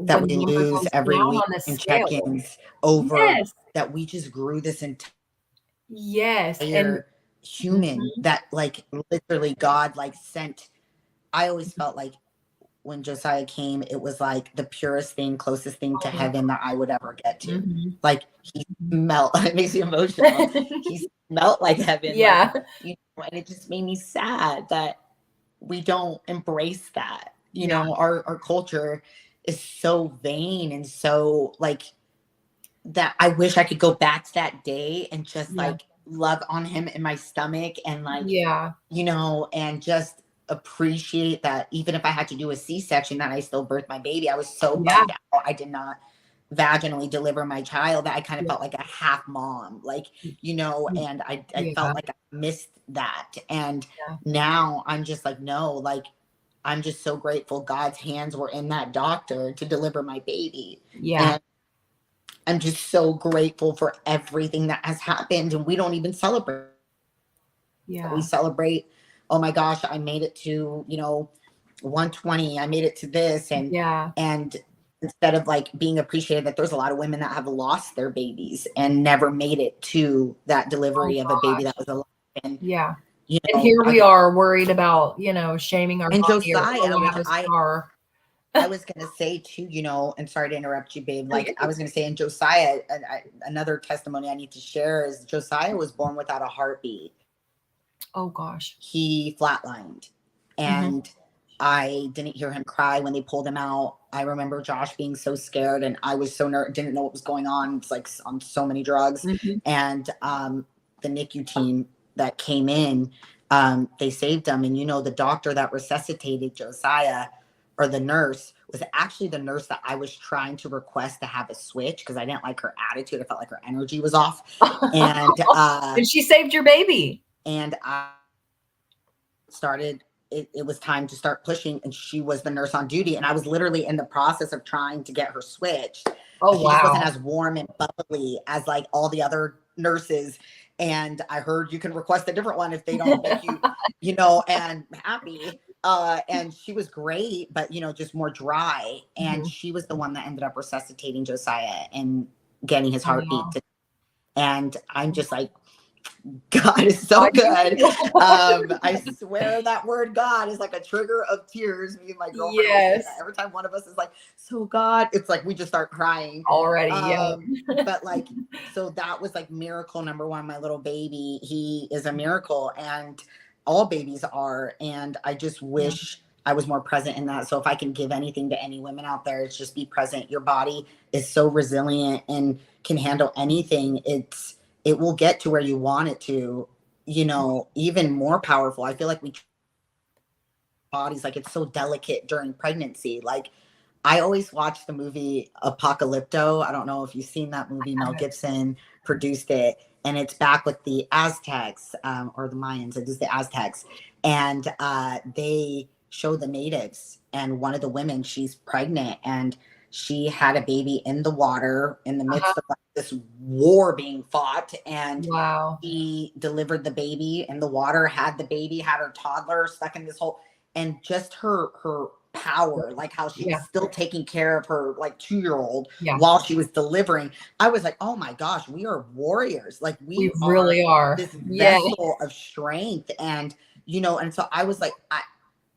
[SPEAKER 1] that
[SPEAKER 2] when the
[SPEAKER 1] we
[SPEAKER 2] number
[SPEAKER 1] lose
[SPEAKER 2] comes
[SPEAKER 1] every
[SPEAKER 2] down
[SPEAKER 1] week
[SPEAKER 2] on the
[SPEAKER 1] in
[SPEAKER 2] scale.
[SPEAKER 1] check-ins over
[SPEAKER 2] Yes.
[SPEAKER 1] that we just grew this
[SPEAKER 2] Yes, and
[SPEAKER 1] entire human
[SPEAKER 2] mhm,
[SPEAKER 1] that like literally God like sent. I always felt like when Josiah came, it was like the purest thing, closest thing to
[SPEAKER 2] oh,
[SPEAKER 1] heaven that I would ever get to.
[SPEAKER 2] mhm,
[SPEAKER 1] Like he
[SPEAKER 2] mhm.
[SPEAKER 1] smelled, it makes me emotional. He smelled like heaven, like,
[SPEAKER 2] Yeah,
[SPEAKER 1] and it just made me sad that we don't embrace that.
[SPEAKER 2] yeah,
[SPEAKER 1] Our culture is so vain and so like that. I wish I could go back to that day and just
[SPEAKER 2] yeah,
[SPEAKER 1] like love on him in my stomach and like,
[SPEAKER 2] yeah,
[SPEAKER 1] and just appreciate that even if I had to do a C-section, that I still birthed my baby. I was so
[SPEAKER 2] yeah,
[SPEAKER 1] bummed out I did not vaginally deliver my child that I kind of
[SPEAKER 2] yeah,
[SPEAKER 1] felt like a half mom, like,
[SPEAKER 2] mm,
[SPEAKER 1] and I
[SPEAKER 2] yeah,
[SPEAKER 1] felt like I missed that. And
[SPEAKER 2] yeah,
[SPEAKER 1] now I'm just like, no, like, I'm just so grateful God's hands were in that doctor to deliver my baby.
[SPEAKER 2] yeah,
[SPEAKER 1] And I'm just so grateful for everything that has happened. And we don't even celebrate. We
[SPEAKER 2] yeah,
[SPEAKER 1] celebrate, oh my gosh, I made it to, 120, I made it to this.
[SPEAKER 2] yeah.
[SPEAKER 1] And instead of like being appreciated that there's a lot of women that have lost their babies and never made it to that
[SPEAKER 2] Oh
[SPEAKER 1] delivery of a baby that
[SPEAKER 2] gosh,
[SPEAKER 1] was alive. And,
[SPEAKER 2] yeah. And here
[SPEAKER 1] I
[SPEAKER 2] we are worried about, shaming our
[SPEAKER 1] and
[SPEAKER 2] body, or,
[SPEAKER 1] Josiah,
[SPEAKER 2] "Oh, I
[SPEAKER 1] which
[SPEAKER 2] have a scar."
[SPEAKER 1] I was gonna say too, and sorry to interrupt you, babe. Like I was gonna say, in Josiah, another testimony I need to share is Josiah was born without a heartbeat.
[SPEAKER 2] Oh gosh.
[SPEAKER 1] He flatlined,
[SPEAKER 2] Mhm,
[SPEAKER 1] and I didn't hear him cry when they pulled him out. I remember Josh being so scared, and I was so didn't know what was going on. It's like on so many drugs,
[SPEAKER 2] mhm.
[SPEAKER 1] and the NICU team that came in, they saved him. And the doctor that resuscitated Josiah, or the nurse, was actually the nurse that I was trying to request to have a switch because I didn't like her attitude. I felt like her energy was off, and
[SPEAKER 2] And she saved your baby.
[SPEAKER 1] I started. It was time to start pushing, and she was the nurse on duty, and I was literally in the process of trying to get her switched.
[SPEAKER 2] Oh,
[SPEAKER 1] She just wasn't
[SPEAKER 2] wow.
[SPEAKER 1] as warm and bubbly as like all the other nurses. And I heard you can request a different one if they don't make you, and happy. And she was great, but just more dry. And
[SPEAKER 2] Mhm.
[SPEAKER 1] she was the one that ended up resuscitating Josiah and getting his heartbeat.
[SPEAKER 2] Wow.
[SPEAKER 1] And I'm just like, God is so
[SPEAKER 2] God, you
[SPEAKER 1] good.
[SPEAKER 2] heal.
[SPEAKER 1] I swear that word God is like a trigger of tears. Me and my girlfriend always say that.
[SPEAKER 2] Yes.
[SPEAKER 1] Every time one of us is like, so God, it's like we just start crying.
[SPEAKER 2] Already, yeah.
[SPEAKER 1] But like, so that was like miracle number one. My little baby, he is a miracle, and all babies are. And I just
[SPEAKER 2] Yeah.
[SPEAKER 1] wish I was more present in that. So if I can give anything to any women out there, it's just be present. Your body is so resilient and can handle anything. It will get to where you want it to, even more powerful. I feel like we bodies, like it's so delicate during pregnancy. Like I always watch the movie Apocalypto. I don't know if you've seen that movie. Mel Gibson produced it, and it's back with the Aztecs, or the Mayans. It is the Aztecs, and they show the natives. And one of the women, she's pregnant, and she had a baby in the water in the
[SPEAKER 2] Uh-huh.
[SPEAKER 1] midst of like, this war being fought, and
[SPEAKER 2] Wow.
[SPEAKER 1] she delivered the baby in the water, had the baby, had her toddler stuck in this hole, and just her power, like how she was
[SPEAKER 2] Yeah,
[SPEAKER 1] still taking care of her like 2-year-old
[SPEAKER 2] yeah.
[SPEAKER 1] while she was delivering. I was like, oh my gosh, we are warriors. Like
[SPEAKER 2] We
[SPEAKER 1] we are
[SPEAKER 2] really are.
[SPEAKER 1] this
[SPEAKER 2] Yeah.
[SPEAKER 1] vessel of strength. And and so I was like,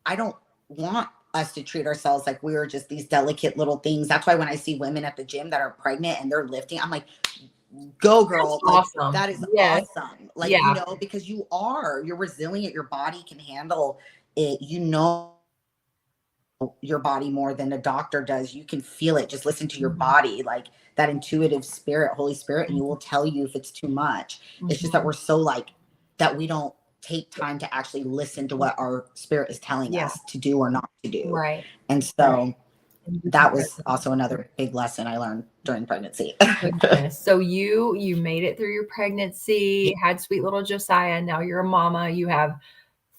[SPEAKER 1] I don't want us to treat ourselves like we are just these delicate little things. That's why when I see women at the gym that are pregnant and they're lifting, I'm like, go
[SPEAKER 2] That's
[SPEAKER 1] girl, like
[SPEAKER 2] awesome.
[SPEAKER 1] that is
[SPEAKER 2] Yes.
[SPEAKER 1] awesome. Like,
[SPEAKER 2] Yeah.
[SPEAKER 1] because you're resilient, your body can handle it, your body more than a doctor does. You can feel it. Just listen to your
[SPEAKER 2] Mhm,
[SPEAKER 1] body, like that intuitive spirit, Holy Spirit, and you
[SPEAKER 2] mhm,
[SPEAKER 1] will tell you if it's too much. It's just that
[SPEAKER 2] mhm.
[SPEAKER 1] we're so like that we don't take time to actually listen to what our spirit is telling
[SPEAKER 2] Yeah,
[SPEAKER 1] us to do or not to do.
[SPEAKER 2] right,
[SPEAKER 1] And
[SPEAKER 2] right.
[SPEAKER 1] so
[SPEAKER 2] And be
[SPEAKER 1] that was
[SPEAKER 2] present.
[SPEAKER 1] also another big lesson I learned during pregnancy.
[SPEAKER 2] Goodness. So you made it through your pregnancy, had sweet little Josiah, now you're a mama, you have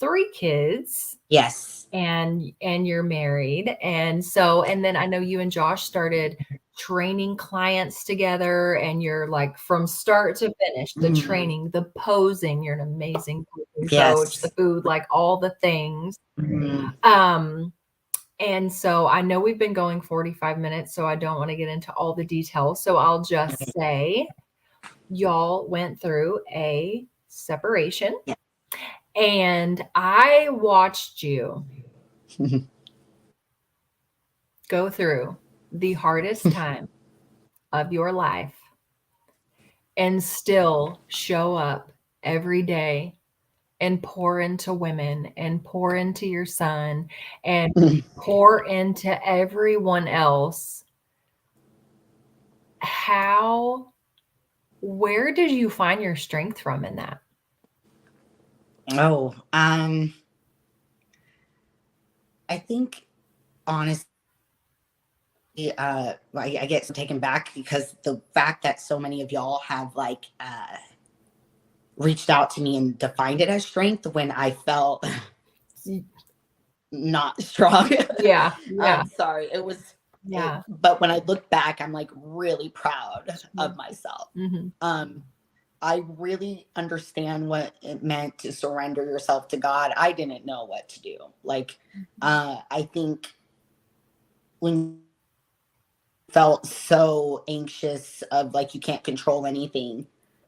[SPEAKER 2] 3 kids.
[SPEAKER 1] Yes.
[SPEAKER 2] And you're married. And then I know you and Josh started training clients together, and you're like from start to finish, the training, the posing, you're an amazing coach, the food, like all the things. And so I know we've been going 45 minutes, so I don't want to get into all the details. So I'll just say y'all went through a separation, and I watched you go through the hardest time of your life and still show up every day and pour into women and pour into your son and pour into everyone else. Where did you find your strength from in that?
[SPEAKER 1] I think honestly, I get taken back because the fact that so many of y'all have like reached out to me and defined it as strength when I felt not strong.
[SPEAKER 2] Yeah.
[SPEAKER 1] Sorry, it was.
[SPEAKER 2] Yeah.
[SPEAKER 1] But when I look back, I'm like really proud of myself. I really understand what it meant to surrender yourself to God. I didn't know what to do. Like, I think when felt so anxious of like you can't control anything,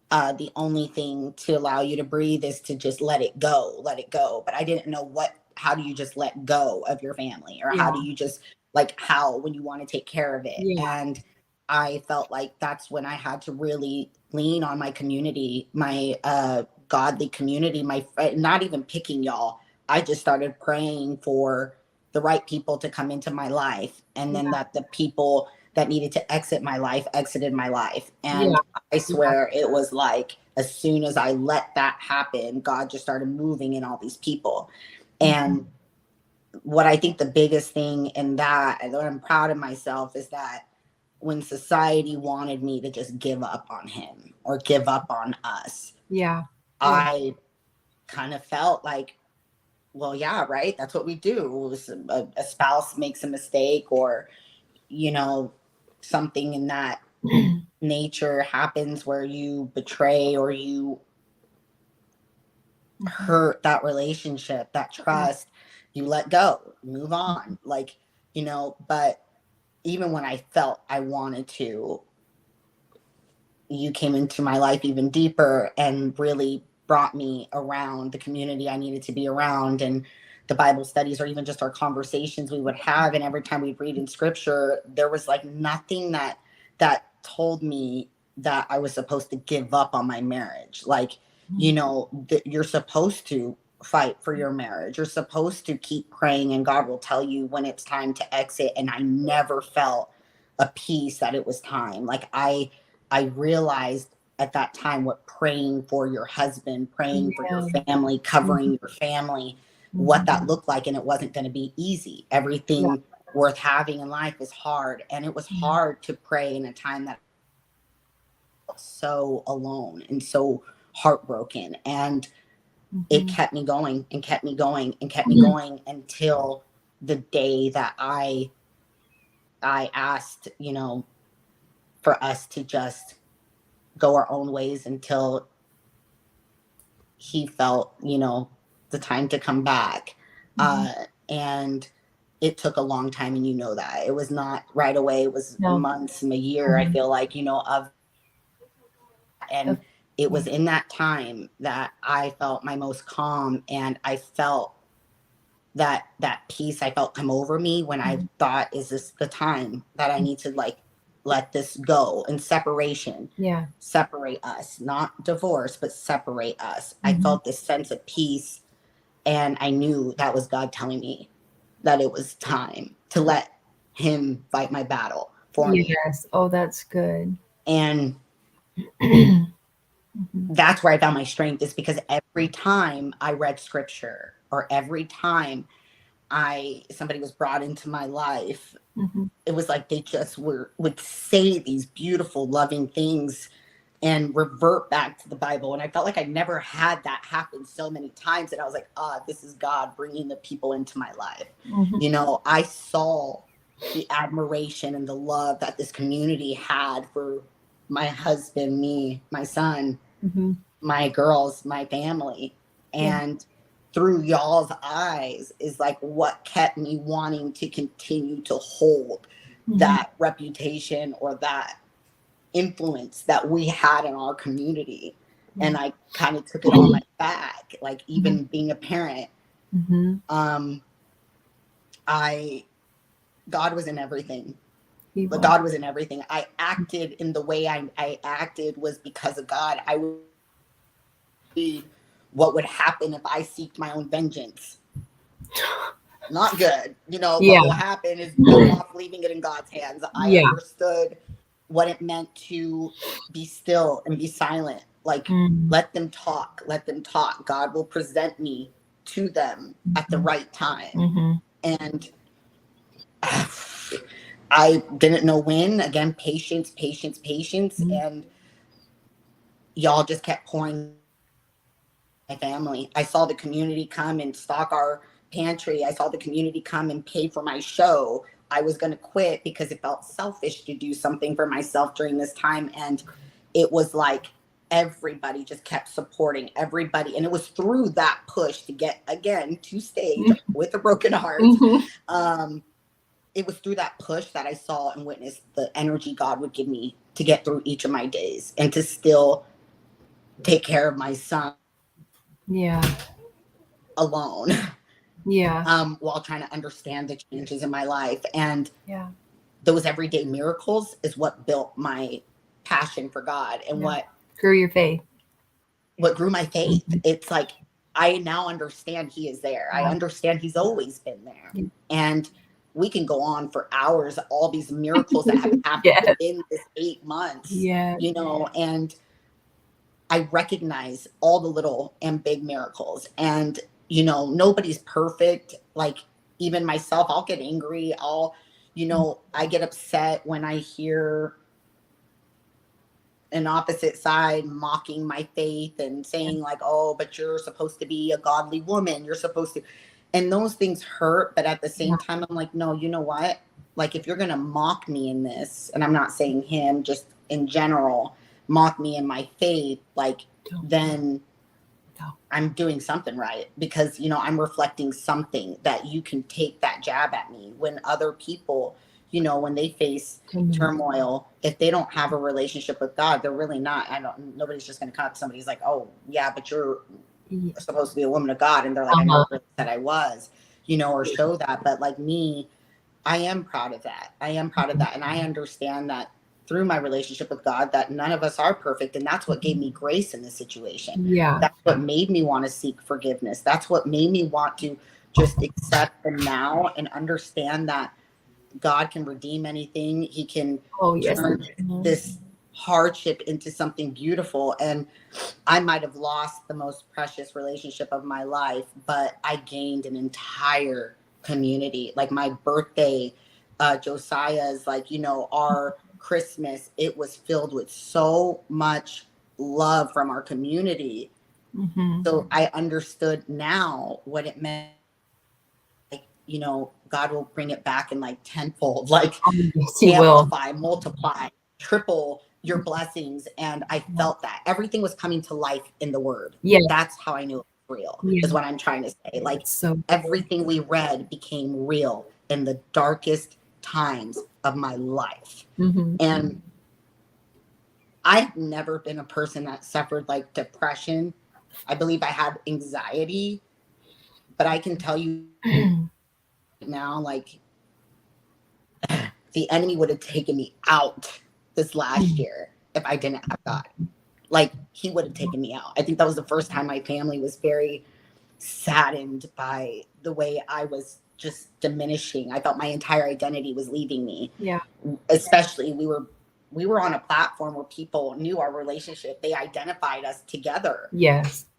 [SPEAKER 1] the only thing to allow you to breathe is to just let it go. But I didn't know how do you just let go of your family, or how do you just when you want to take care of it. And I felt like that's when I had to really lean on my community, my godly community, not even picking y'all. I just started praying for the right people to come into my life, and then that the people that needed to exit my life exited my life. And I swear it was like as soon as I let that happen, God just started moving in all these people. And what I think the biggest thing in that, and what I'm proud of myself, is that when society wanted me to just give up on him or give up on us, I kind of felt like, well, yeah, right. That's what we do. A spouse makes a mistake, or, something in that nature happens where you betray or you hurt that relationship, that trust, you let go, move on. But even when I felt I wanted to, you came into my life even deeper and really brought me around the community I needed to be around, and the Bible studies, or even just our conversations we would have. And every time we'd read in scripture, there was like nothing that told me that I was supposed to give up on my marriage. You're supposed to fight for your marriage. You're supposed to keep praying, and God will tell you when it's time to exit. And I never felt a peace that it was time. Like I realized at that time what praying for your husband, praying for your family, covering your family, what that looked like. And it wasn't going to be easy. Everything worth having in life is hard. And it was hard to pray in a time that I felt so alone and so heartbroken. And it kept me going and kept me going and kept me going until the day that I asked, for us to just go our own ways until he felt, the time to come back. And it took a long time, and that. It was not right away. It was months and a year, I feel like, and it was in that time that I felt my most calm, and I felt that peace I felt come over me when I thought, is this the time that I need to let this go? And separation, separate us, not divorce, but separate us. I felt this sense of peace, and I knew that was God telling me that it was time to let him fight my battle for me.
[SPEAKER 2] Yes. Oh, that's good.
[SPEAKER 1] And that's where I found my strength, is because every time I read scripture, or every time somebody was brought into my life, it was like they just would say these beautiful, loving things and revert back to the Bible. And I felt like I never had that happen so many times. And I was like, this is God bringing the people into my life. You know, I saw the admiration and the love that this community had for my husband, me, my son, my girls, my family. And through y'all's eyes is like what kept me wanting to continue to hold that reputation or that influence that we had in our community. And I kind of took it on my back, like even being a parent. God was in everything. But God was in everything. I acted in the way I acted was because of God. I would see what would happen if I seeked my own vengeance. Not good. You know, what will happen is better off leaving it in God's hands. I understood what it meant to be still and be silent. Like, let them talk. Let them talk. God will present me to them at the right time. And I didn't know when. Again, patience. And y'all just kept pouring my family. I saw the community come and stock our pantry. I saw the community come and pay for my show. I was going to quit because it felt selfish to do something for myself during this time. And it was like everybody just kept supporting everybody. And it was through that push to get, again, to stage with a broken heart. It was through that push that I saw and witnessed the energy God would give me to get through each of my days and to still take care of my son alone. While trying to understand the changes in my life. And those everyday miracles is what built my passion for God and what
[SPEAKER 2] grew your faith.
[SPEAKER 1] What grew my faith. It's like, I now understand he is there. I understand he's always been there. And we can go on for hours, all these miracles that have happened in this 8 months, you know, and I recognize all the little and big miracles. And, you know, nobody's perfect. Like, even myself, I'll get angry. I get upset when I hear an opposite side mocking my faith and saying like, oh, but you're supposed to be a godly woman. You're supposed to, and those things hurt. But at the same time, I'm like, no, you know what? Like, if you're going to mock me in this, and I'm not saying him, just in general, mock me in my faith, like, then I'm doing something right, because, you know, I'm reflecting something that you can take that jab at me when other people, you know, when they face turmoil, if they don't have a relationship with God, they're really not. Nobody's just going to come up to somebody who's like, oh yeah, but you're supposed to be a woman of God. And they're like, I never really said I was, you know, or show that. But like me, I am proud of that. And I understand that through my relationship with God, that none of us are perfect. And that's what gave me grace in this situation. That's what made me want to seek forgiveness. That's what made me want to just accept the now and understand that God can redeem anything. He can turn this hardship into something beautiful. And I might have lost the most precious relationship of my life, but I gained an entire community. Like my birthday, Josiah's, like, you know, our Christmas, it was filled with so much love from our community. So I understood now what it meant. Like, you know, God will bring it back in like tenfold, like amplify, multiply, triple your blessings. And I felt that everything was coming to life in the word. That's how I knew it was real, is what I'm trying to say. Like, everything we read became real in the darkest times of my life. And I've never been a person that suffered like depression. I believe I had anxiety, but I can tell you now, like, the enemy would have taken me out this last year if I didn't have God. Like, he would have taken me out. I think that was the first time my family was very saddened by the way I was just diminishing. I felt my entire identity was leaving me. Especially we were on a platform where people knew our relationship. They identified us together.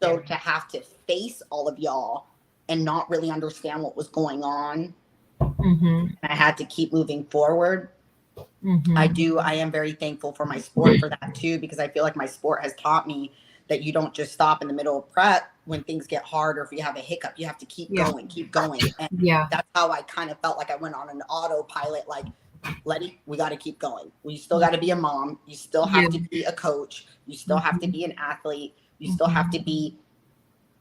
[SPEAKER 1] So to have to face all of y'all and not really understand what was going on, I had to keep moving forward. I am very thankful for my sport for that too, because I feel like my sport has taught me that you don't just stop in the middle of prep when things get hard, or if you have a hiccup, you have to keep going. And
[SPEAKER 2] Yeah.
[SPEAKER 1] that's how I kind of felt like I went on an autopilot, like, Letty, we got to keep going. We still got to be a mom. You still have to be a coach. You still have to be an athlete. You still have to be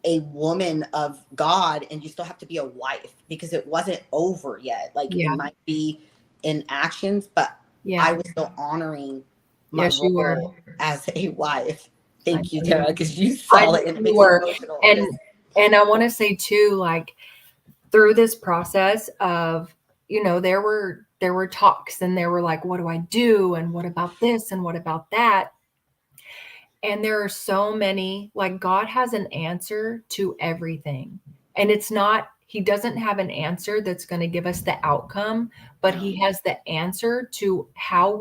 [SPEAKER 1] a woman of God, and you still have to be a wife, because it wasn't over yet. Like, it might be in actions, but I was still honoring my role as a wife. Thank you, Tara, because you saw it and it makes me emotional.
[SPEAKER 2] And I want to say too, like, through this process of, you know, there were talks, and there were like, what do I do? And what about this? And what about that? And there are so many, like, God has an answer to everything. And it's not, he doesn't have an answer that's going to give us the outcome, but he has the answer to how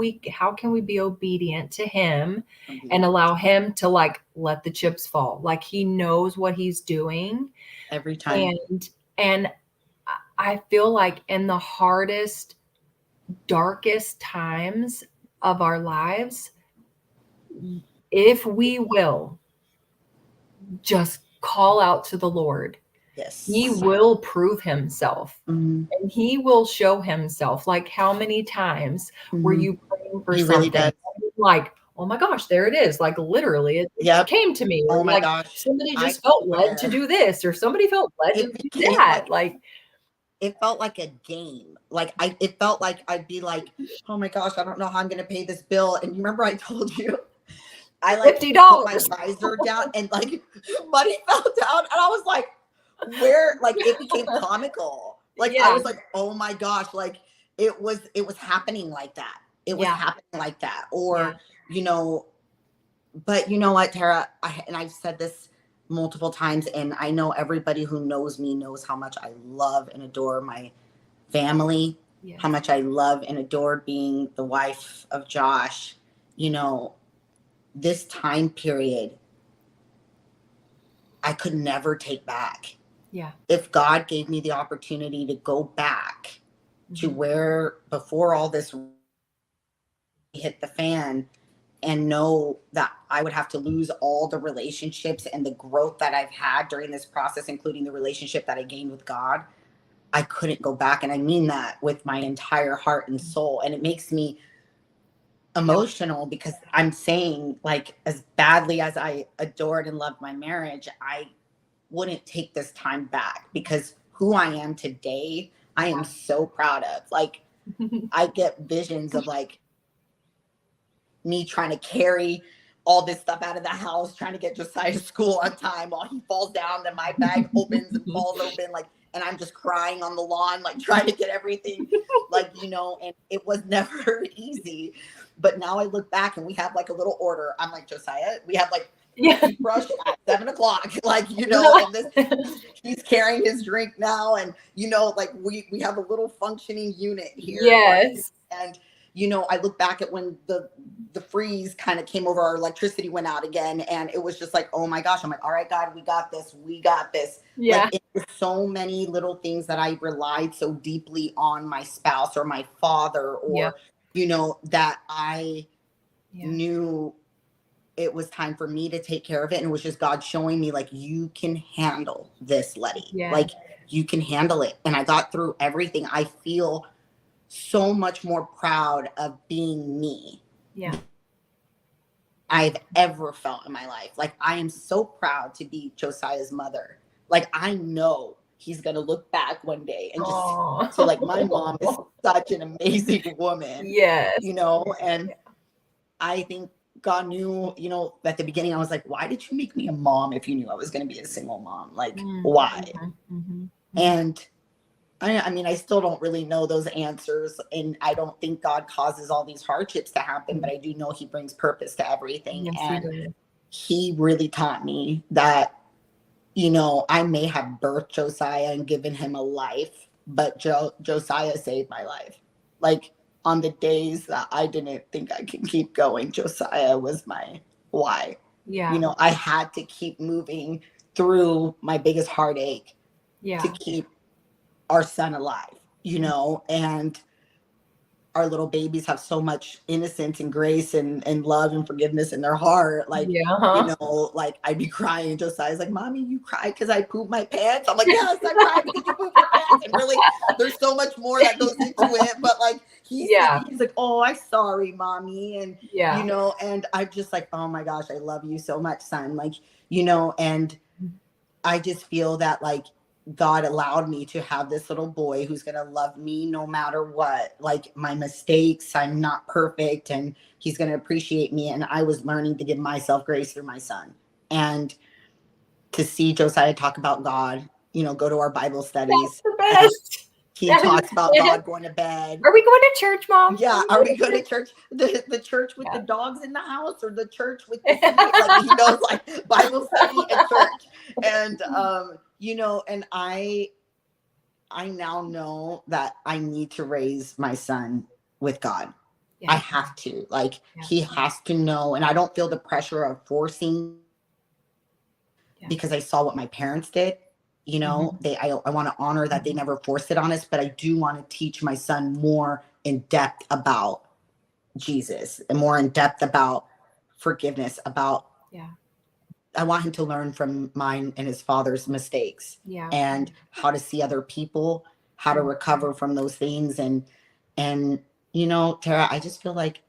[SPEAKER 2] can we be obedient to him and allow him to, like, let the chips fall. Like, he knows what he's doing
[SPEAKER 1] every time.
[SPEAKER 2] And I feel like in the hardest, darkest times of our lives, if we will just call out to the Lord, he will prove himself, and he will show himself. Like, how many times were you praying for something? Really, like, oh my gosh, there it is. Like, literally, it came to me.
[SPEAKER 1] Oh my
[SPEAKER 2] like,
[SPEAKER 1] gosh.
[SPEAKER 2] Somebody just felt led to do this, or somebody felt led to do that. Like,
[SPEAKER 1] it felt like a game. Like, it felt like I'd be like, oh my gosh, I don't know how I'm going to pay this bill. And you remember I told you, I like
[SPEAKER 2] $50.
[SPEAKER 1] put my visor down, and like money fell down, and I was like, where? Like, it became comical. Like, I was like, oh my gosh, like it was happening like that. It was happening like that. Or, you know, but you know what, Tara, I've said this multiple times, and I know everybody who knows me knows how much I love and adore my family, how much I love and adore being the wife of Josh. You know, this time period, I could never take back.
[SPEAKER 2] Yeah.
[SPEAKER 1] If God gave me the opportunity to go back to where before all this hit the fan, and know that I would have to lose all the relationships and the growth that I've had during this process, including the relationship that I gained with God, I couldn't go back. And I mean that with my entire heart and soul. And it makes me emotional, because I'm saying, like, as badly as I adored and loved my marriage, I wouldn't take this time back, because who I am today, I am so proud of. Like, I get visions of like me trying to carry all this stuff out of the house, trying to get Josiah to school on time while he falls down, then my bag opens and falls open, like, and I'm just crying on the lawn, like, trying to get everything, like, you know, and it was never easy. But now I look back, and we have like a little order. I'm like, Josiah, we have like brush at 7:00, like, you know, and this, he's carrying his drink now, and you know, like, we have a little functioning unit here.
[SPEAKER 2] Yes.
[SPEAKER 1] And you know, I look back at when the freeze kind of came over, our electricity went out again, and it was just like, oh my gosh, I'm like, all right, God, we got this.
[SPEAKER 2] Yeah.
[SPEAKER 1] Like, it was so many little things that I relied so deeply on my spouse or my father, or you know, that I knew it was time for me to take care of it. And it was just God showing me, like, you can handle this, Letty. Like, you can handle it. And I got through everything. I feel so much more proud of being me I've ever felt in my life. Like, I am so proud to be Josiah's mother. Like, I know he's gonna look back one day and just say, like, my mom is such an amazing woman. You know, and I think God knew, you know, at the beginning, I was like, why did you make me a mom if you knew I was gonna be a single mom? Like, why? And I mean, I still don't really know those answers, and I don't think God causes all these hardships to happen, but I do know he brings purpose to everything. And he really taught me that, you know, I may have birthed Josiah and given him a life, but Josiah saved my life. Like, on the days that I didn't think I could keep going, Josiah was my why. You know, I had to keep moving through my biggest heartache to keep our son alive, you know. And our little babies have so much innocence and grace and love and forgiveness in their heart. Like,
[SPEAKER 2] Yeah.
[SPEAKER 1] you know, like I'd be crying. Josiah's like, Mommy, you cried because I pooped my pants. I'm like, yes, I cried because you pooped your pants. And really, there's so much more that goes into it. But like, he's like, oh, I'm sorry, Mommy. And, you know, and I'm just like, oh my gosh, I love you so much, son. Like, you know, and I just feel that like God allowed me to have this little boy who's going to love me no matter what, like my mistakes. I'm not perfect, and he's going to appreciate me. And I was learning to give myself grace through my son, and to see Josiah talk about God, you know, go to our Bible studies.
[SPEAKER 2] That's the best.
[SPEAKER 1] He talks about God going to bed.
[SPEAKER 2] Are we going to church, Mom?
[SPEAKER 1] Yeah. Are we going to church? The church with the dogs in the house, or the church with the like, he knows, like Bible study and church. And you know, and I now know that I need to raise my son with God. I have to, like, he has to know. And I don't feel the pressure of forcing, because I saw what my parents did. You know, I want to honor that they never forced it on us, but I do want to teach my son more in depth about Jesus and more in depth about forgiveness, about, I want him to learn from mine and his father's mistakes, and how to see other people, how to recover from those things. And, you know, Tara, I just feel like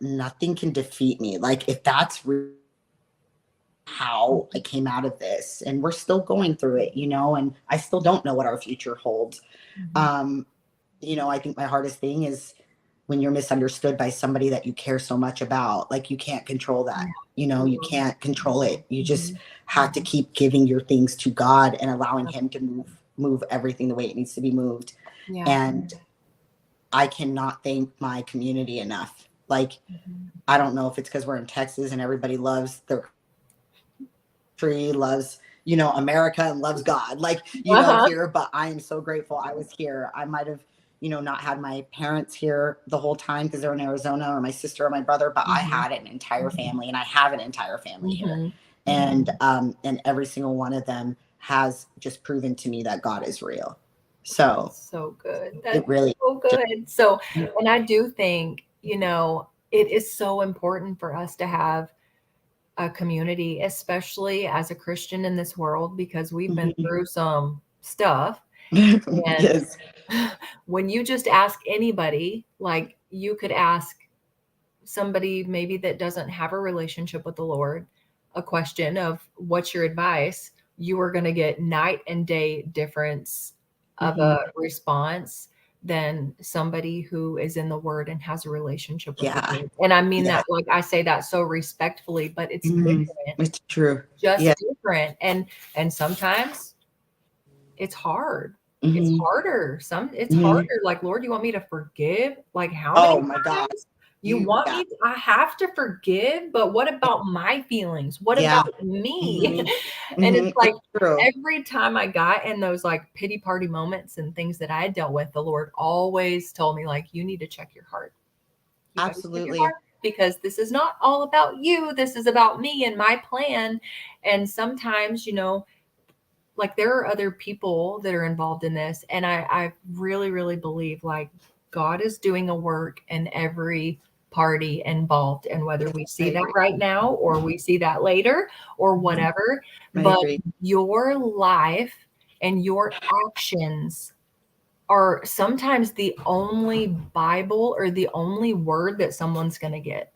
[SPEAKER 1] nothing can defeat me. Like, if that's really how I came out of this, and we're still going through it, you know, and I still don't know what our future holds. You know, I think my hardest thing is when you're misunderstood by somebody that you care so much about. Like, you can't control that. You know, you can't control it. You just have to keep giving your things to God and allowing him to move everything the way it needs to be moved. And I cannot thank my community enough. Like, I don't know if it's because we're in Texas and everybody loves their country, loves, you know, America, and loves God, like, you know, here. But I am so grateful I was here. I might have, you know, not had my parents here the whole time because they're in Arizona, or my sister or my brother, but I had an entire family, and I have an entire family here. And every single one of them has just proven to me that God is real. So,
[SPEAKER 2] so good. That's
[SPEAKER 1] it really
[SPEAKER 2] so good. So, and I do think, you know, it is so important for us to have a community, especially as a Christian in this world, because we've been through some stuff. And when you just ask anybody, like, you could ask somebody maybe that doesn't have a relationship with the Lord a question of what's your advice, you are going to get night and day difference of a response than somebody who is in the Word and has a relationship with the Lord. And I mean that, like, I say that so respectfully, but it's different.
[SPEAKER 1] It's true.
[SPEAKER 2] Just different. And sometimes it's hard. It's harder. It's harder. Like, Lord, you want me to forgive? Like, how many
[SPEAKER 1] my
[SPEAKER 2] times?
[SPEAKER 1] God.
[SPEAKER 2] You want me to, I have to forgive, but what about my feelings? What about me? And it's like, every time I got in those like pity party moments and things that I had dealt with, the Lord always told me, like, you need to check your heart.
[SPEAKER 1] Absolutely.
[SPEAKER 2] Because this is not all about you. This is about me and my plan. And sometimes, you know, like, there are other people that are involved in this. And I really, really believe, like, God is doing a work in every party involved, and whether we see that right now or we see that later or whatever, but your life and your actions are sometimes the only Bible or the only word that someone's going to get.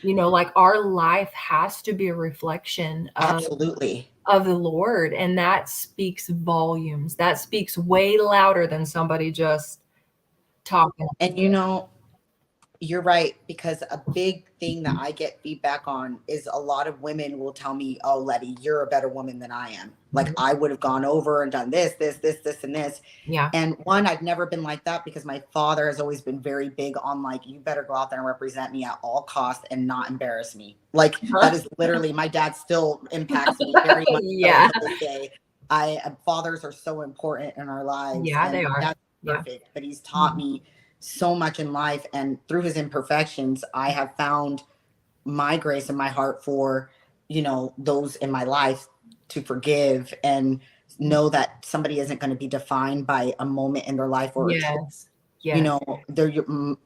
[SPEAKER 2] You know, like, our life has to be a reflection of the Lord, and that speaks volumes. That speaks way louder than somebody just talking.
[SPEAKER 1] And, you know, you're right, because a big thing that I get feedback on is a lot of women will tell me, oh, Letty, you're a better woman than I am. Like, I would have gone over and done this, and this.
[SPEAKER 2] Yeah.
[SPEAKER 1] And one, I've never been like that, because my father has always been very big on, like, you better go out there and represent me at all costs and not embarrass me. Like, that is literally, my dad still impacts me very much to this day. Fathers are so important in our lives.
[SPEAKER 2] Yeah, they are.
[SPEAKER 1] That's perfect. But he's taught me so much in life, and through his imperfections, I have found my grace in my heart for, you know, those in my life to forgive. And know that somebody isn't going to be defined by a moment in their life or a choice. You know,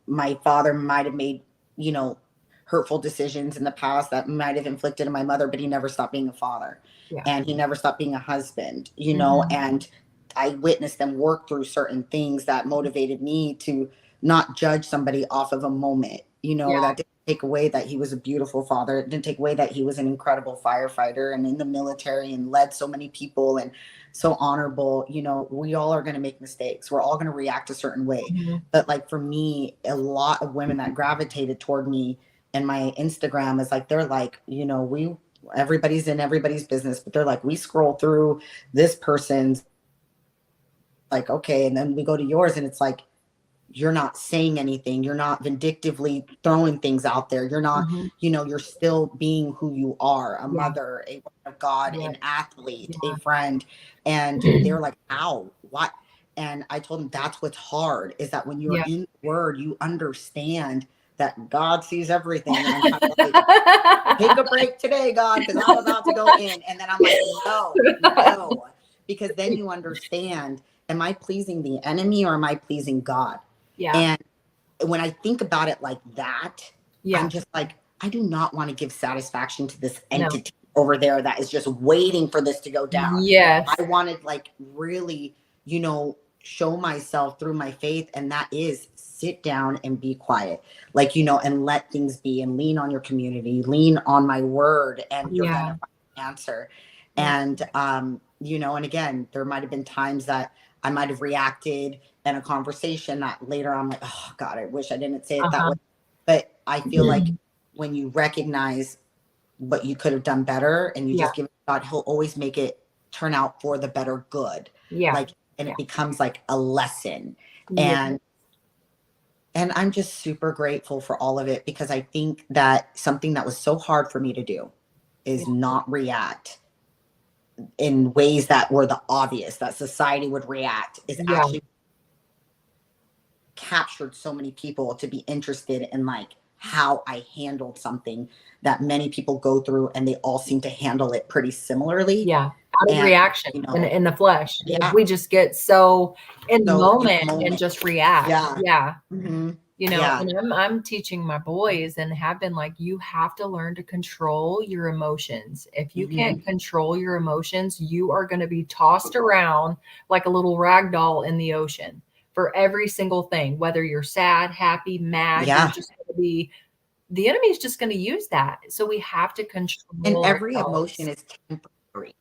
[SPEAKER 1] my father might have made, you know, hurtful decisions in the past that might have inflicted on my mother, but he never stopped being a father. And he never stopped being a husband, you know, and I witnessed them work through certain things that motivated me to not judge somebody off of a moment, you know, that didn't take away that he was a beautiful father. It didn't take away that he was an incredible firefighter and in the military and led so many people and so honorable. You know, we all are going to make mistakes. We're all going to react a certain way. But like for me, a lot of women that gravitated toward me and my Instagram is like, they're like, you know, everybody's in everybody's business, but they're like, we scroll through this person's like, okay. And then we go to yours and it's like, you're not saying anything. You're not vindictively throwing things out there. You're not, you know, you're still being who you are, a mother, a woman of God, an athlete, a friend. And they're like, ow, what? And I told them that's what's hard is that when you're in the word, you understand that God sees everything. And I'm kind of like, take a break today, God, because I'm about to go in. And then I'm like, no, because then you understand, am I pleasing the enemy or am I pleasing God? And when I think about it like that, I'm just like, I do not want to give satisfaction to this entity over there that is just waiting for this to go down. I wanted like really, you know, show myself through my faith. And that is sit down and be quiet, like, you know, and let things be and lean on your community, lean on my word, and you're going to find an answer. And, you know, and again, there might've been times that I might've reacted in a conversation that later I'm like, oh God, I wish I didn't say it that way. But I feel like when you recognize what you could have done better and you just give it to God, he'll always make it turn out for the better good. Like, and it becomes like a lesson. And I'm just super grateful for all of it, because I think that something that was so hard for me to do is not react in ways that were the obvious that society would react, is actually captured so many people to be interested in like how I handled something that many people go through, and they all seem to handle it pretty similarly.
[SPEAKER 2] Out of reaction,
[SPEAKER 1] you know,
[SPEAKER 2] in the flesh. We just get so in the moment and just react. You know, and I'm teaching my boys and have been like, you have to learn to control your emotions. If you can't control your emotions, you are going to be tossed around like a little rag doll in the ocean for every single thing, whether you're sad, happy, mad, you're just going to be, the enemy is just going to use that. So we have to control.
[SPEAKER 1] And every emotion is temporary.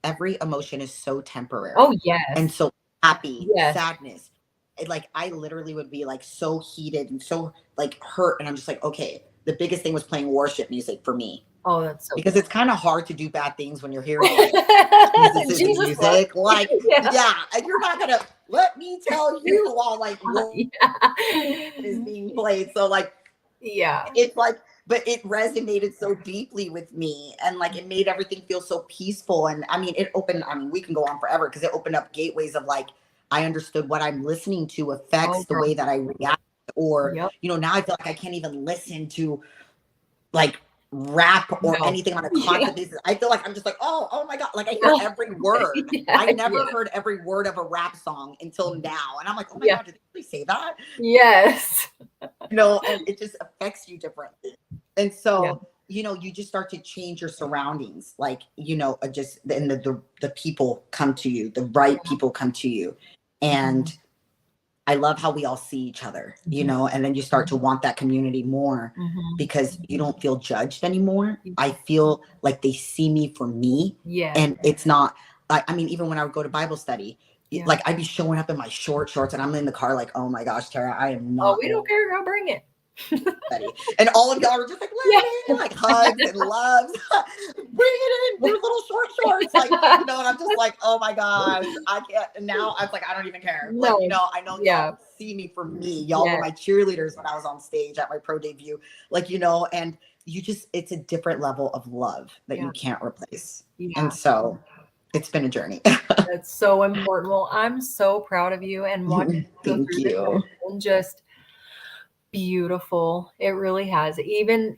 [SPEAKER 1] Every emotion is so temporary.
[SPEAKER 2] Oh, yes.
[SPEAKER 1] And so happy, sadness. Like I literally would be like so heated and so like hurt. And I'm just like, okay, the biggest thing was playing worship music for me.
[SPEAKER 2] Oh, that's so
[SPEAKER 1] because it's kind of hard to do bad things when you're hearing like, Jesus music. Like, and you're not gonna let me tell you while like is being played. So like, it's like, but it resonated so deeply with me, and like it made everything feel so peaceful. And I mean, it opened. I mean, we can go on forever because it opened up gateways of like, I understood what I'm listening to affects the way that I react, or you know, now I feel like I can't even listen to like rap or anything on a constant basis. I feel like I'm just like, oh my God, like I hear every word. I never heard every word of a rap song until now, and I'm like, oh my God, did they really say that?
[SPEAKER 2] Yes.
[SPEAKER 1] You know, and it just affects you differently. And so you know, you just start to change your surroundings, like, you know, just and the people come to you, the right people come to you. And I love how we all see each other, you know, and then you start to want that community more because you don't feel judged anymore. I feel like they see me for me. And it's not, I mean, even when I would go to Bible study, like I'd be showing up in my short shorts and I'm in the car like, oh my gosh, Tara, I am not.
[SPEAKER 2] Oh, we don't care. Go bring it.
[SPEAKER 1] And all of y'all are just like, like hugs and loves. Bring it in, your little short shorts, like, you know. And I'm just like, oh my gosh, I can't. And now I'm like, I don't even care. Like, you know, I know y'all see me for me. Y'all were my cheerleaders when I was on stage at my pro debut, like, you know. And you just, it's a different level of love that you can't replace. And so it's been a journey.
[SPEAKER 2] That's so important. Well, I'm so proud of you and watching.
[SPEAKER 1] Thank you.
[SPEAKER 2] And just beautiful. It really has. Even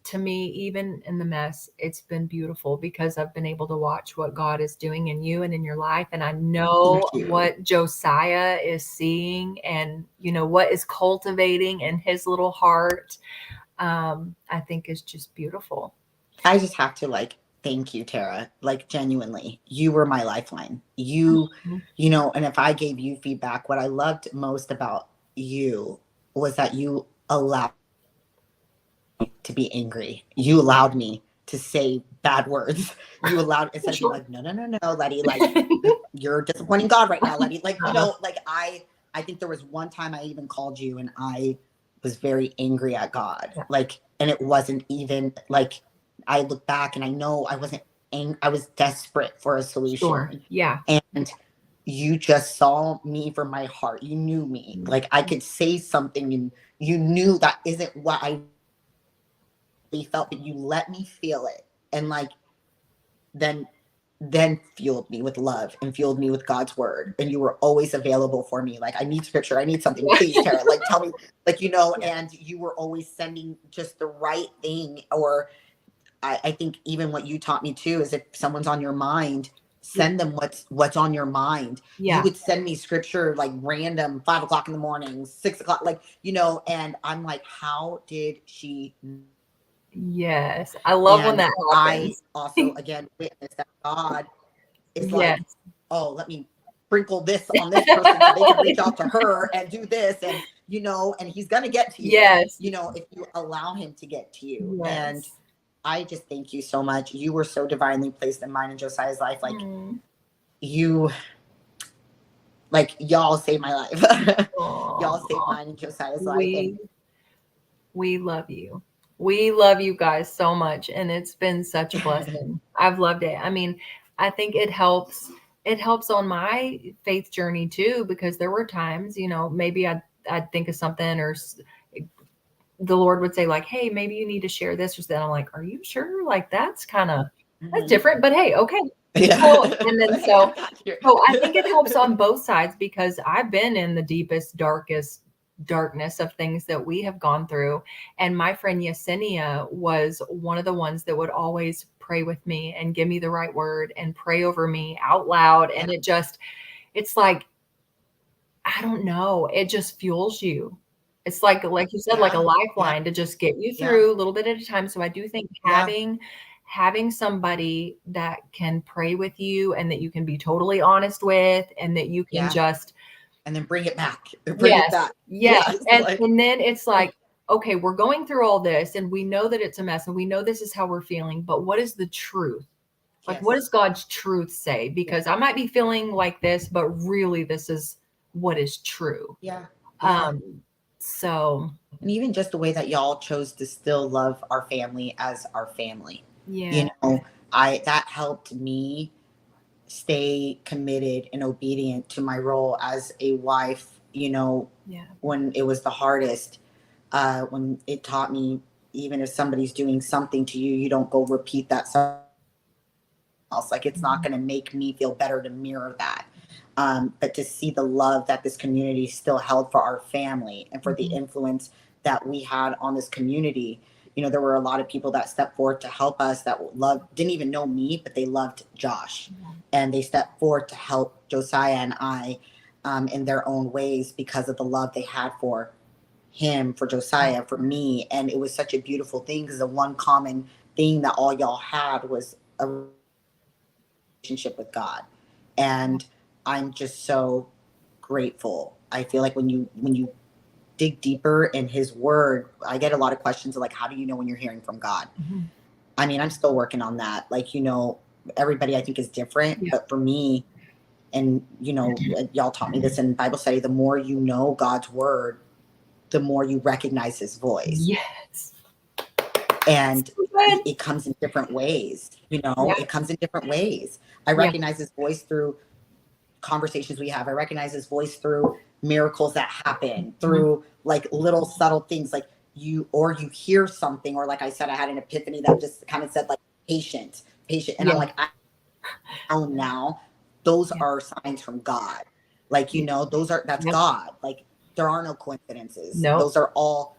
[SPEAKER 2] to me, even in the mess, it's been beautiful because I've been able to watch what God is doing in you and in your life. And I
[SPEAKER 1] Thank
[SPEAKER 2] know
[SPEAKER 1] you.
[SPEAKER 2] what Josiah is seeing and what is cultivating in his little heart. I think is just beautiful.
[SPEAKER 1] I just have to like thank you, Tara. Like genuinely, you were my lifeline.
[SPEAKER 2] Mhm.
[SPEAKER 1] And if I gave you feedback, what I loved most about you was that you allowed me to be angry. You allowed me to say bad words. You allowed
[SPEAKER 2] For
[SPEAKER 1] instead of being
[SPEAKER 2] sure.
[SPEAKER 1] like, no, Letty, like you're disappointing God right now, Letty. Like, like I think there was one time I even called you and I was very angry at God.
[SPEAKER 2] Yeah.
[SPEAKER 1] Like, and it wasn't even like I look back and I know I wasn't I was desperate for a
[SPEAKER 2] Sure.
[SPEAKER 1] solution.
[SPEAKER 2] Yeah.
[SPEAKER 1] And you just saw me from my heart. You knew me. Like I could say something and you knew that isn't what I really felt, but you let me feel it. And like then fueled me with love and fueled me with God's word. And you were always available for me. Like, I need scripture. I need something. Please, Tara, like tell me, like,
[SPEAKER 2] Yeah.
[SPEAKER 1] and you were always sending just the right thing. Or I think even what you taught me too is if someone's on your mind,
[SPEAKER 2] Yeah.
[SPEAKER 1] send them what's on your mind. You
[SPEAKER 2] Yeah.
[SPEAKER 1] would send me scripture like random 5 o'clock in the morning, 6 o'clock, like, and I'm like, how did she
[SPEAKER 2] Yes. I love when
[SPEAKER 1] and
[SPEAKER 2] that
[SPEAKER 1] I
[SPEAKER 2] happens.
[SPEAKER 1] also again witnessed that God is like,
[SPEAKER 2] Yes.
[SPEAKER 1] oh, let me sprinkle this on this person so they can reach out to her and do this. And, and he's going to get to you,
[SPEAKER 2] Yes.
[SPEAKER 1] if you allow him to get to you. And
[SPEAKER 2] Yes.
[SPEAKER 1] I just thank you so much. You were so divinely placed in mine and Josiah's life. Like
[SPEAKER 2] Mm.
[SPEAKER 1] you, like y'all saved my life. Y'all saved
[SPEAKER 2] Aw.
[SPEAKER 1] mine and Josiah's life. And
[SPEAKER 2] We we love you. We love you guys so much, and it's been such a blessing. I've loved it. I mean, I think it helps on my faith journey too, because there were times, maybe I'd think of something or the Lord would say like, "Hey, maybe you need to share this or that." I'm like, "Are you sure? Like that's
[SPEAKER 1] Mhm.
[SPEAKER 2] different." But hey, okay, cool.
[SPEAKER 1] Yeah.
[SPEAKER 2] And then
[SPEAKER 1] But hey, I got you.
[SPEAKER 2] so I think it helps on both sides because I've been in the deepest, darkest darkness of things that we have gone through. And my friend Yesenia was one of the ones that would always pray with me and give me the right word and pray over me out loud.
[SPEAKER 1] Yeah.
[SPEAKER 2] And it's like, I don't know, it just fuels you. It's like you said, like a
[SPEAKER 1] Yeah. Yeah.
[SPEAKER 2] lifeline to just get you
[SPEAKER 1] Yeah.
[SPEAKER 2] through a little bit at a time. So I do think
[SPEAKER 1] Yeah.
[SPEAKER 2] having somebody that can pray with you and that you can be totally honest with and that you can
[SPEAKER 1] Yeah.
[SPEAKER 2] just
[SPEAKER 1] And then bring it back. Bring it
[SPEAKER 2] yes,
[SPEAKER 1] back.
[SPEAKER 2] yes.
[SPEAKER 1] Yes.
[SPEAKER 2] And
[SPEAKER 1] Like,
[SPEAKER 2] and then it's like, okay, we're going through all this and we know that it's a mess and we know this is how we're feeling, but what is the truth? Like, what
[SPEAKER 1] yes.
[SPEAKER 2] does God's truth say?
[SPEAKER 1] Yeah.
[SPEAKER 2] Because I might be feeling like this, but really this is what is true.
[SPEAKER 1] Yeah. Yeah.
[SPEAKER 2] Um, so
[SPEAKER 1] And even just the way that y'all chose to still love our family as our family.
[SPEAKER 2] yeah,
[SPEAKER 1] You know, that helped me stay committed and obedient to my role as a wife,
[SPEAKER 2] yeah,
[SPEAKER 1] when it was the hardest, when it taught me even if somebody's doing something to you, you don't go repeat that else. Like it's not
[SPEAKER 2] mhm,
[SPEAKER 1] going to make me feel better to mirror that. But to see the love that this community still held for our family and for the
[SPEAKER 2] mhm,
[SPEAKER 1] influence that we had on this community. There were a lot of people that stepped forward to help us that didn't even know me, but they loved Josh. And they stepped forward to help Josiah and I, in their own ways because of the love they had for him, for
[SPEAKER 2] yeah,
[SPEAKER 1] Josiah, for me. And it was such a beautiful thing because the one common thing that all y'all had was a relationship with God. And I'm just so grateful. I feel like when you dig deeper in his word, I get a lot of questions of like, how do you know when you're hearing from God?
[SPEAKER 2] mhm,
[SPEAKER 1] I mean, I'm still working on that. Like, everybody I think is different,
[SPEAKER 2] yeah,
[SPEAKER 1] but for me, and y'all taught me this in Bible study, the more you know God's word, the more you recognize his voice.
[SPEAKER 2] yes.
[SPEAKER 1] And
[SPEAKER 2] So good.
[SPEAKER 1] it comes in different ways,
[SPEAKER 2] Yeah,
[SPEAKER 1] it comes in different ways. I
[SPEAKER 2] yeah,
[SPEAKER 1] recognize his voice through conversations we have. I recognize his voice through miracles that happen,
[SPEAKER 2] mhm,
[SPEAKER 1] through like little subtle things like you hear something, or like I said, I had an epiphany that just kind of said like patient. And I'm
[SPEAKER 2] yeah,
[SPEAKER 1] like, I know now those
[SPEAKER 2] yeah,
[SPEAKER 1] are signs from God. Like,
[SPEAKER 2] yeah,
[SPEAKER 1] that's
[SPEAKER 2] yep,
[SPEAKER 1] God. Like there are no coincidences.
[SPEAKER 2] No.
[SPEAKER 1] Those are all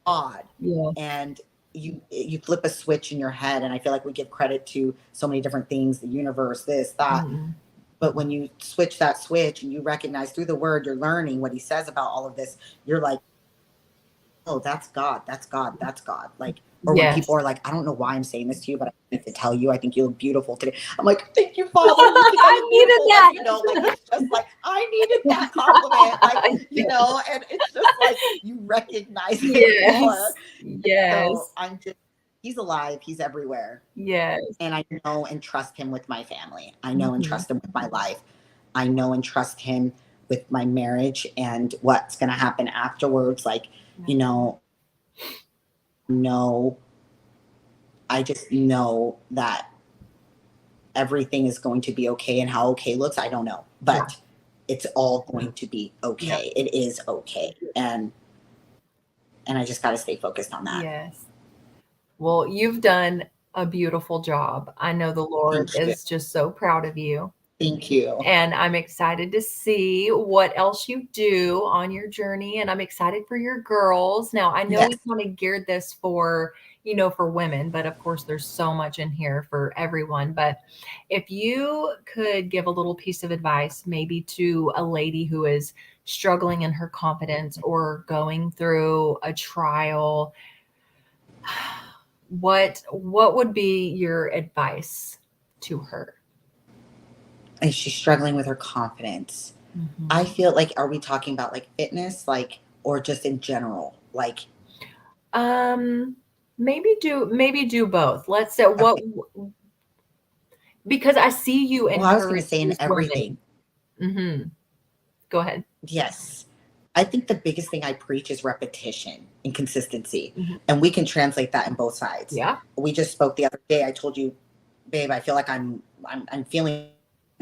[SPEAKER 1] God.
[SPEAKER 2] Yeah.
[SPEAKER 1] And you flip a switch in your head, and I feel like we give credit to so many different things, the universe, this, that. But when you switch that switch and you recognize through the word, you're learning what he says about all of this, you're like, oh, that's God, that's God, that's God. Like, or when
[SPEAKER 2] Yes.
[SPEAKER 1] people are like, I don't know why I'm saying this to you, but I need to tell you, I think you look beautiful today. I'm like, thank you, Father. You think I
[SPEAKER 2] I needed
[SPEAKER 1] beautiful?
[SPEAKER 2] that.
[SPEAKER 1] Like, you know, like, it's just like, I needed that compliment. Like, you know, and it's just like, you recognize it more.
[SPEAKER 2] Yes.
[SPEAKER 1] So I'm just, he's alive. He's everywhere.
[SPEAKER 2] Yes.
[SPEAKER 1] And I know and trust him with my family. I know and trust him with my life. I know and trust him with my marriage and what's going to happen afterwards. Like, you know, I just know that everything is going to be okay, and how okay looks, I don't know, but it's all going to be okay. It is okay. And I just got to stay focused on that.
[SPEAKER 2] Yes. Well, you've done a beautiful job. I know the Lord is just so proud of you.
[SPEAKER 1] Thank you.
[SPEAKER 2] And I'm excited to see what else you do on your journey. And I'm excited for your girls. Now, I know we kind of geared this for, you know, for women, but of course there's so much in here for everyone. But if you could give a little piece of advice, maybe to a lady who is struggling in her confidence or going through a trial, what would be your advice to her?
[SPEAKER 1] And she's struggling with her confidence. I feel like, are we talking about like fitness, like, or just in general? Like,
[SPEAKER 2] maybe do both. Let's say what, because I see you
[SPEAKER 1] well, I was going to
[SPEAKER 2] encourage
[SPEAKER 1] say in
[SPEAKER 2] these
[SPEAKER 1] everything.
[SPEAKER 2] women. Go ahead.
[SPEAKER 1] Yes. I think the biggest thing I preach is repetition and consistency. And we can translate that in both sides.
[SPEAKER 2] Yeah.
[SPEAKER 1] We just spoke the other day. I told you, babe, I feel like I'm feeling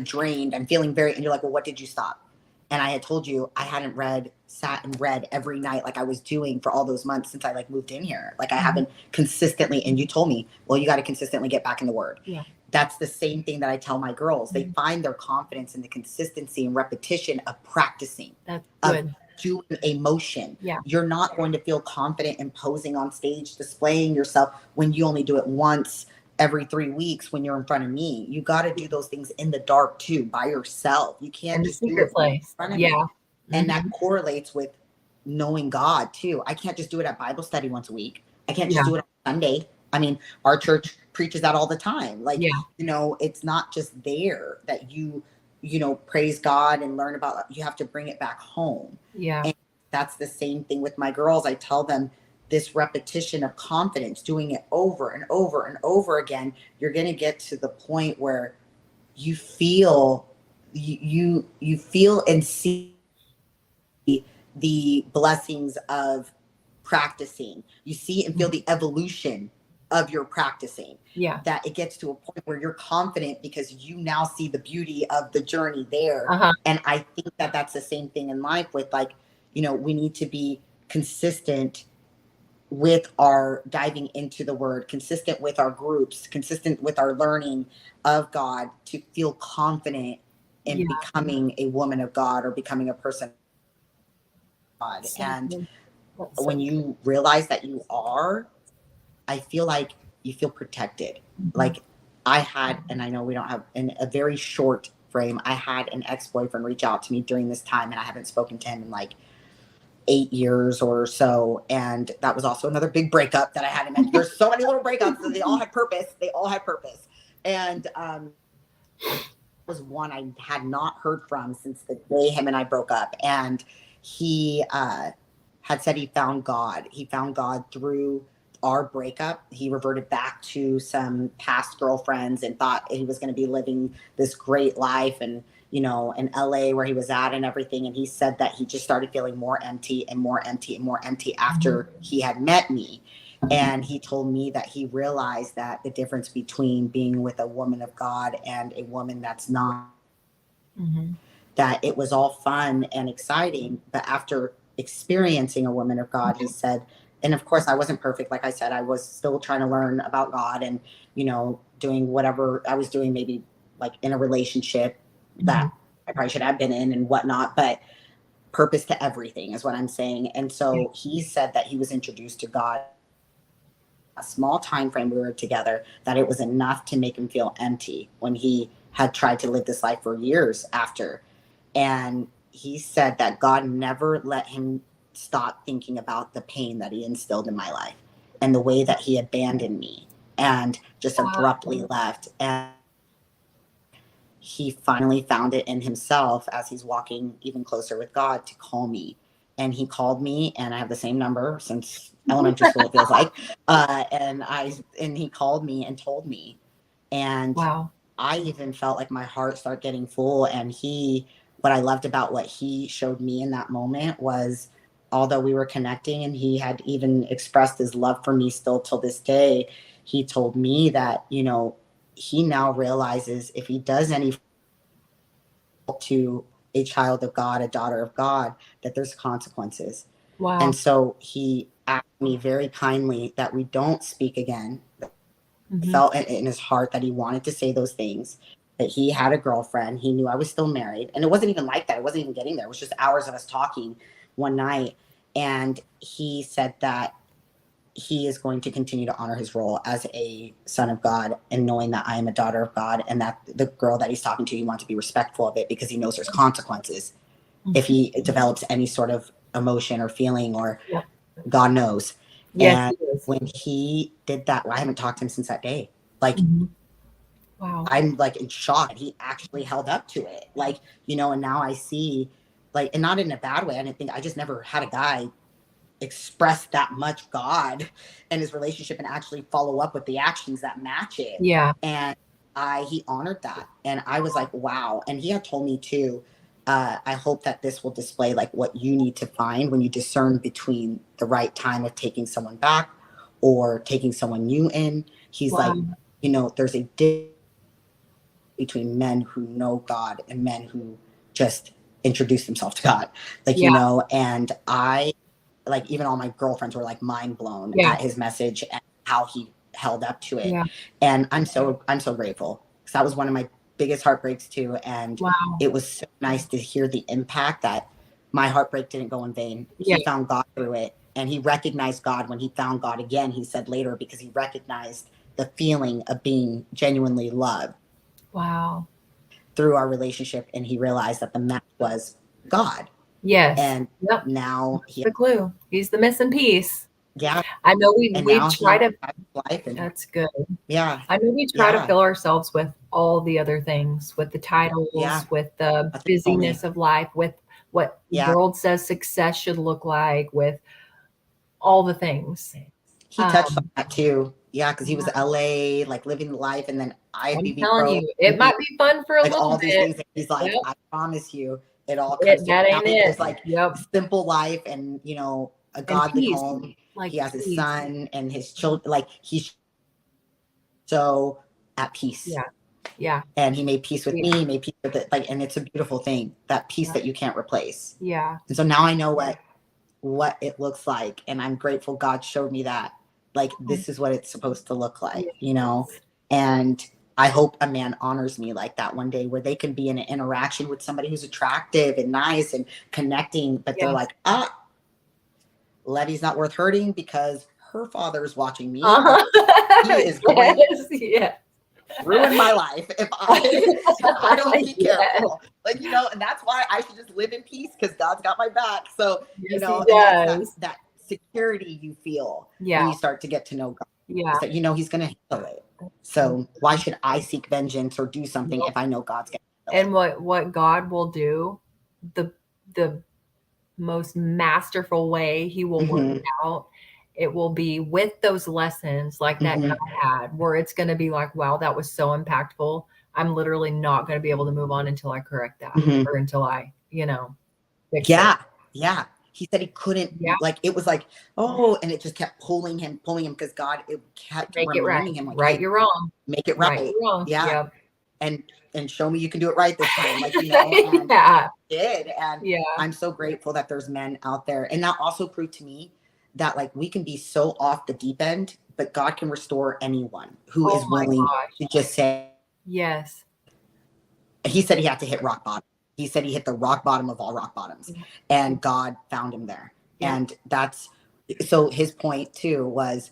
[SPEAKER 1] drained. I'm feeling very, and you're like, well, what did you stop? And I had told you I hadn't sat and read every night like I was doing for all those months since I like moved in here. Like I haven't consistently, and you told me, well, you got to consistently get back in the word.
[SPEAKER 2] Yeah.
[SPEAKER 1] That's the same thing that I tell my girls. They find their confidence in the consistency and repetition of practicing.
[SPEAKER 2] That's good.
[SPEAKER 1] Of doing a motion.
[SPEAKER 2] Yeah.
[SPEAKER 1] You're not going to feel confident in posing on stage, displaying yourself when you only do it once every 3 weeks when you're in front of me. You got to do those things in the dark too, by yourself. You can't just do it
[SPEAKER 2] place.
[SPEAKER 1] in front of me. And that correlates with knowing God too. I can't just do it at Bible study once a week. I can't just do it on Sunday. I mean, our church preaches that all the time. Like, you know, it's not just there that you know, praise God and learn about, you have to bring it back home.
[SPEAKER 2] Yeah.
[SPEAKER 1] And that's the same thing with my girls. I tell them this repetition of confidence, doing it over and over and over again, you're going to get to the point where you feel, you feel and see the blessings of practicing. You see and feel the evolution of your practicing.
[SPEAKER 2] Yeah.
[SPEAKER 1] That it gets to a point where you're confident because you now see the beauty of the journey there. And I think that that's the same thing in life with, like, you know, we need to be consistent with our diving into the word, consistent with our groups, consistent with our learning of God to feel confident in becoming a woman of God or becoming a person of God. And when you realize that you are, I feel like you feel protected. Like I had, and I know we don't have, in a very short frame, I had an ex-boyfriend reach out to me during this time, and I haven't spoken to him in like 8 years or so. And that was also another big breakup that I had to mention. There's so many little breakups, and they all had purpose. They all had purpose. And was one I had not heard from since the day him and I broke up. And he had said he found God. He found God through our breakup. He reverted back to some past girlfriends and thought he was going to be living this great life, and, you know, in LA where he was at and everything. And he said that he just started feeling more empty and more empty and more empty after he had met me. And he told me that he realized that the difference between being with a woman of God and a woman that's not, that it was all fun and exciting. But after experiencing a woman of God, he said, and of course I wasn't perfect. Like I said, I was still trying to learn about God and, you know, doing whatever I was doing, maybe like in a relationship that I probably should have been in and whatnot. But purpose to everything is what I'm saying. And so he said that he was introduced to God a small time frame we were together, that it was enough to make him feel empty when he had tried to live this life for years after. And he said that God never let him stop thinking about the pain that he instilled in my life and the way that he abandoned me and just abruptly left. And he finally found it in himself as he's walking even closer with God to call me. And he called me, and I have the same number since elementary school, it feels like. And he called me and told me. And I even felt like my heart start getting full. And what I loved about what he showed me in that moment was, although we were connecting and he had even expressed his love for me still till this day, he told me that, he now realizes if he does any to a child of God, a daughter of God, that there's consequences.
[SPEAKER 2] Wow.
[SPEAKER 1] And so he asked me very kindly that we don't speak again. He felt in his heart that he wanted to say those things, that he had a girlfriend. He knew I was still married. And it wasn't even like that. It wasn't even getting there. It was just hours of us talking one night. And he said that he is going to continue to honor his role as a son of God, and knowing that I am a daughter of God, and that the girl that he's talking to, he wants to be respectful of it because he knows there's consequences if he develops any sort of emotion or feeling, or God knows. And when he did that, I haven't talked to him since that day. Like, I'm like in shock. He actually held up to it. Like, and now I see, like, and not in a bad way. I just never had a guy express that much God and his relationship and actually follow up with the actions that match it. And he honored that. And I was like, wow. And he had told me too, I hope that this will display like what you need to find when you discern between the right time of taking someone back or taking someone new in. He's like, there's a difference between men who know God and men who just introduce themselves to God. Like, and like, even all my girlfriends were like mind blown at his message and how he held up to it. And I'm so grateful, because that was one of my biggest heartbreaks too. And it was so nice to hear the impact that my heartbreak didn't go in vain. He found God through it, and he recognized God when he found God again, he said later, because he recognized the feeling of being genuinely loved through our relationship. And he realized that the match was God. And now
[SPEAKER 2] the clue. He's the missing piece.
[SPEAKER 1] Yeah.
[SPEAKER 2] I know we try to. That's good.
[SPEAKER 1] Yeah.
[SPEAKER 2] I know we try to fill ourselves with all the other things, with the titles, with the busyness of life, with what the world says success should look like, with all the things.
[SPEAKER 1] He touched on that too. Yeah, because he was LA, like living the life, and then IFBB.
[SPEAKER 2] I'm telling you, it might be fun for a little
[SPEAKER 1] all
[SPEAKER 2] bit.
[SPEAKER 1] These things. He's like, I promise you, it all comes
[SPEAKER 2] that ain't it.
[SPEAKER 1] It's like simple life, and a godly home. Like, he has his son and his children. Like, he's so at peace. And he made peace with me. He made peace with it. Like, and it's a beautiful thing. That peace that you can't replace. And so now I know what it looks like, and I'm grateful God showed me that. Like, this is what it's supposed to look like, and I hope a man honors me like that one day, where they can be in an interaction with somebody who's attractive and nice and connecting, but they're like, Letty's not worth hurting because her father is watching me. He is going to ruin my life if I don't be careful. Like, and that's why I should just live in peace, because God's got my back. So, that security you feel when you start to get to know God. That he's going to handle it. So why should I seek vengeance or do something if I know God's going to handle
[SPEAKER 2] it? And what God will do, the most masterful way he will work it out, it will be with those lessons like that guy had, where it's going to be like, wow, that was so impactful. I'm literally not going to be able to move on until I correct that, or until I, fix it.
[SPEAKER 1] Yeah. He said he couldn't, like, it was like, and it just kept pulling him, because God, it kept reminding him, like,
[SPEAKER 2] right, you're wrong.
[SPEAKER 1] Make it right.
[SPEAKER 2] You're wrong.
[SPEAKER 1] Yeah. And show me you can do it right this time. Like, and I did. And I'm so grateful that there's men out there. And that also proved to me that, like, we can be so off the deep end, but God can restore anyone who is willing to just say,
[SPEAKER 2] yes.
[SPEAKER 1] He said he had to hit rock bottom. he said he hit the rock bottom of all rock bottoms, and God found him there.
[SPEAKER 2] Yeah.
[SPEAKER 1] And that's, so his point too was,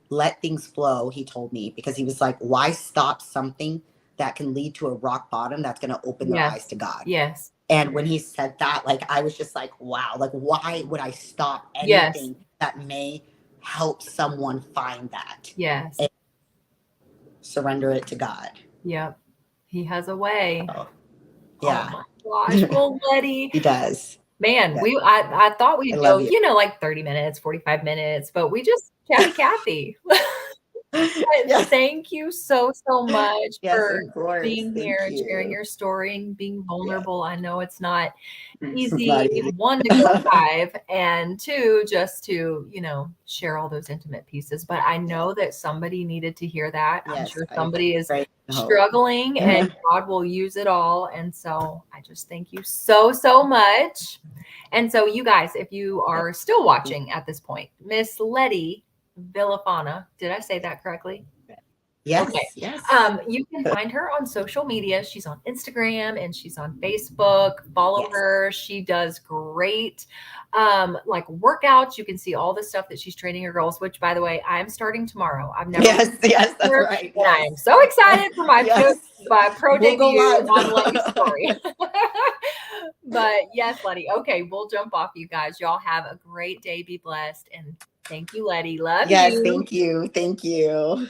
[SPEAKER 1] let things flow, he told me, because he was like, why stop something that can lead to a rock bottom that's going to open their eyes to God?
[SPEAKER 2] Yes.
[SPEAKER 1] And when he said that, like, I was just like, wow, like, why would I stop anything that may help someone find that?
[SPEAKER 2] Yes.
[SPEAKER 1] And surrender it to God.
[SPEAKER 2] Yep. He has a way.
[SPEAKER 1] So, yeah.
[SPEAKER 2] Oh my gosh. Well, Letty.
[SPEAKER 1] He does.
[SPEAKER 2] Man,
[SPEAKER 1] Yeah.
[SPEAKER 2] I thought we'd go,
[SPEAKER 1] you.
[SPEAKER 2] Like 30 minutes, 45 minutes, but we just chatty Cathy.
[SPEAKER 1] Yes.
[SPEAKER 2] Thank you so much for
[SPEAKER 1] of course.
[SPEAKER 2] being
[SPEAKER 1] Thank
[SPEAKER 2] here and
[SPEAKER 1] you.
[SPEAKER 2] sharing your story and being vulnerable. I know it's not
[SPEAKER 1] It's
[SPEAKER 2] easy,
[SPEAKER 1] not easy.
[SPEAKER 2] 1, to go live, and 2, just to, share all those intimate pieces. But I know that somebody needed to hear that. I'm sure somebody is struggling, and God will use it all. And so I just thank you so much. And so you guys, if you are still watching at this point, Miss Letty Villafana, did I say that correctly?
[SPEAKER 1] Yes.
[SPEAKER 2] Okay.
[SPEAKER 1] Yes.
[SPEAKER 2] You can find her on social media. She's on Instagram and she's on Facebook. Follow her. She does great like workouts. You can see all the stuff that she's training her girls, which, by the way, I'm starting tomorrow. I've never
[SPEAKER 1] that's right.
[SPEAKER 2] And I am so excited for my pro debut on Letty's story. But yes, Letty. Okay, we'll jump off, you guys. Y'all have a great day. Be blessed. And thank you, Letty. Love you.
[SPEAKER 1] Yes, thank you. Thank you.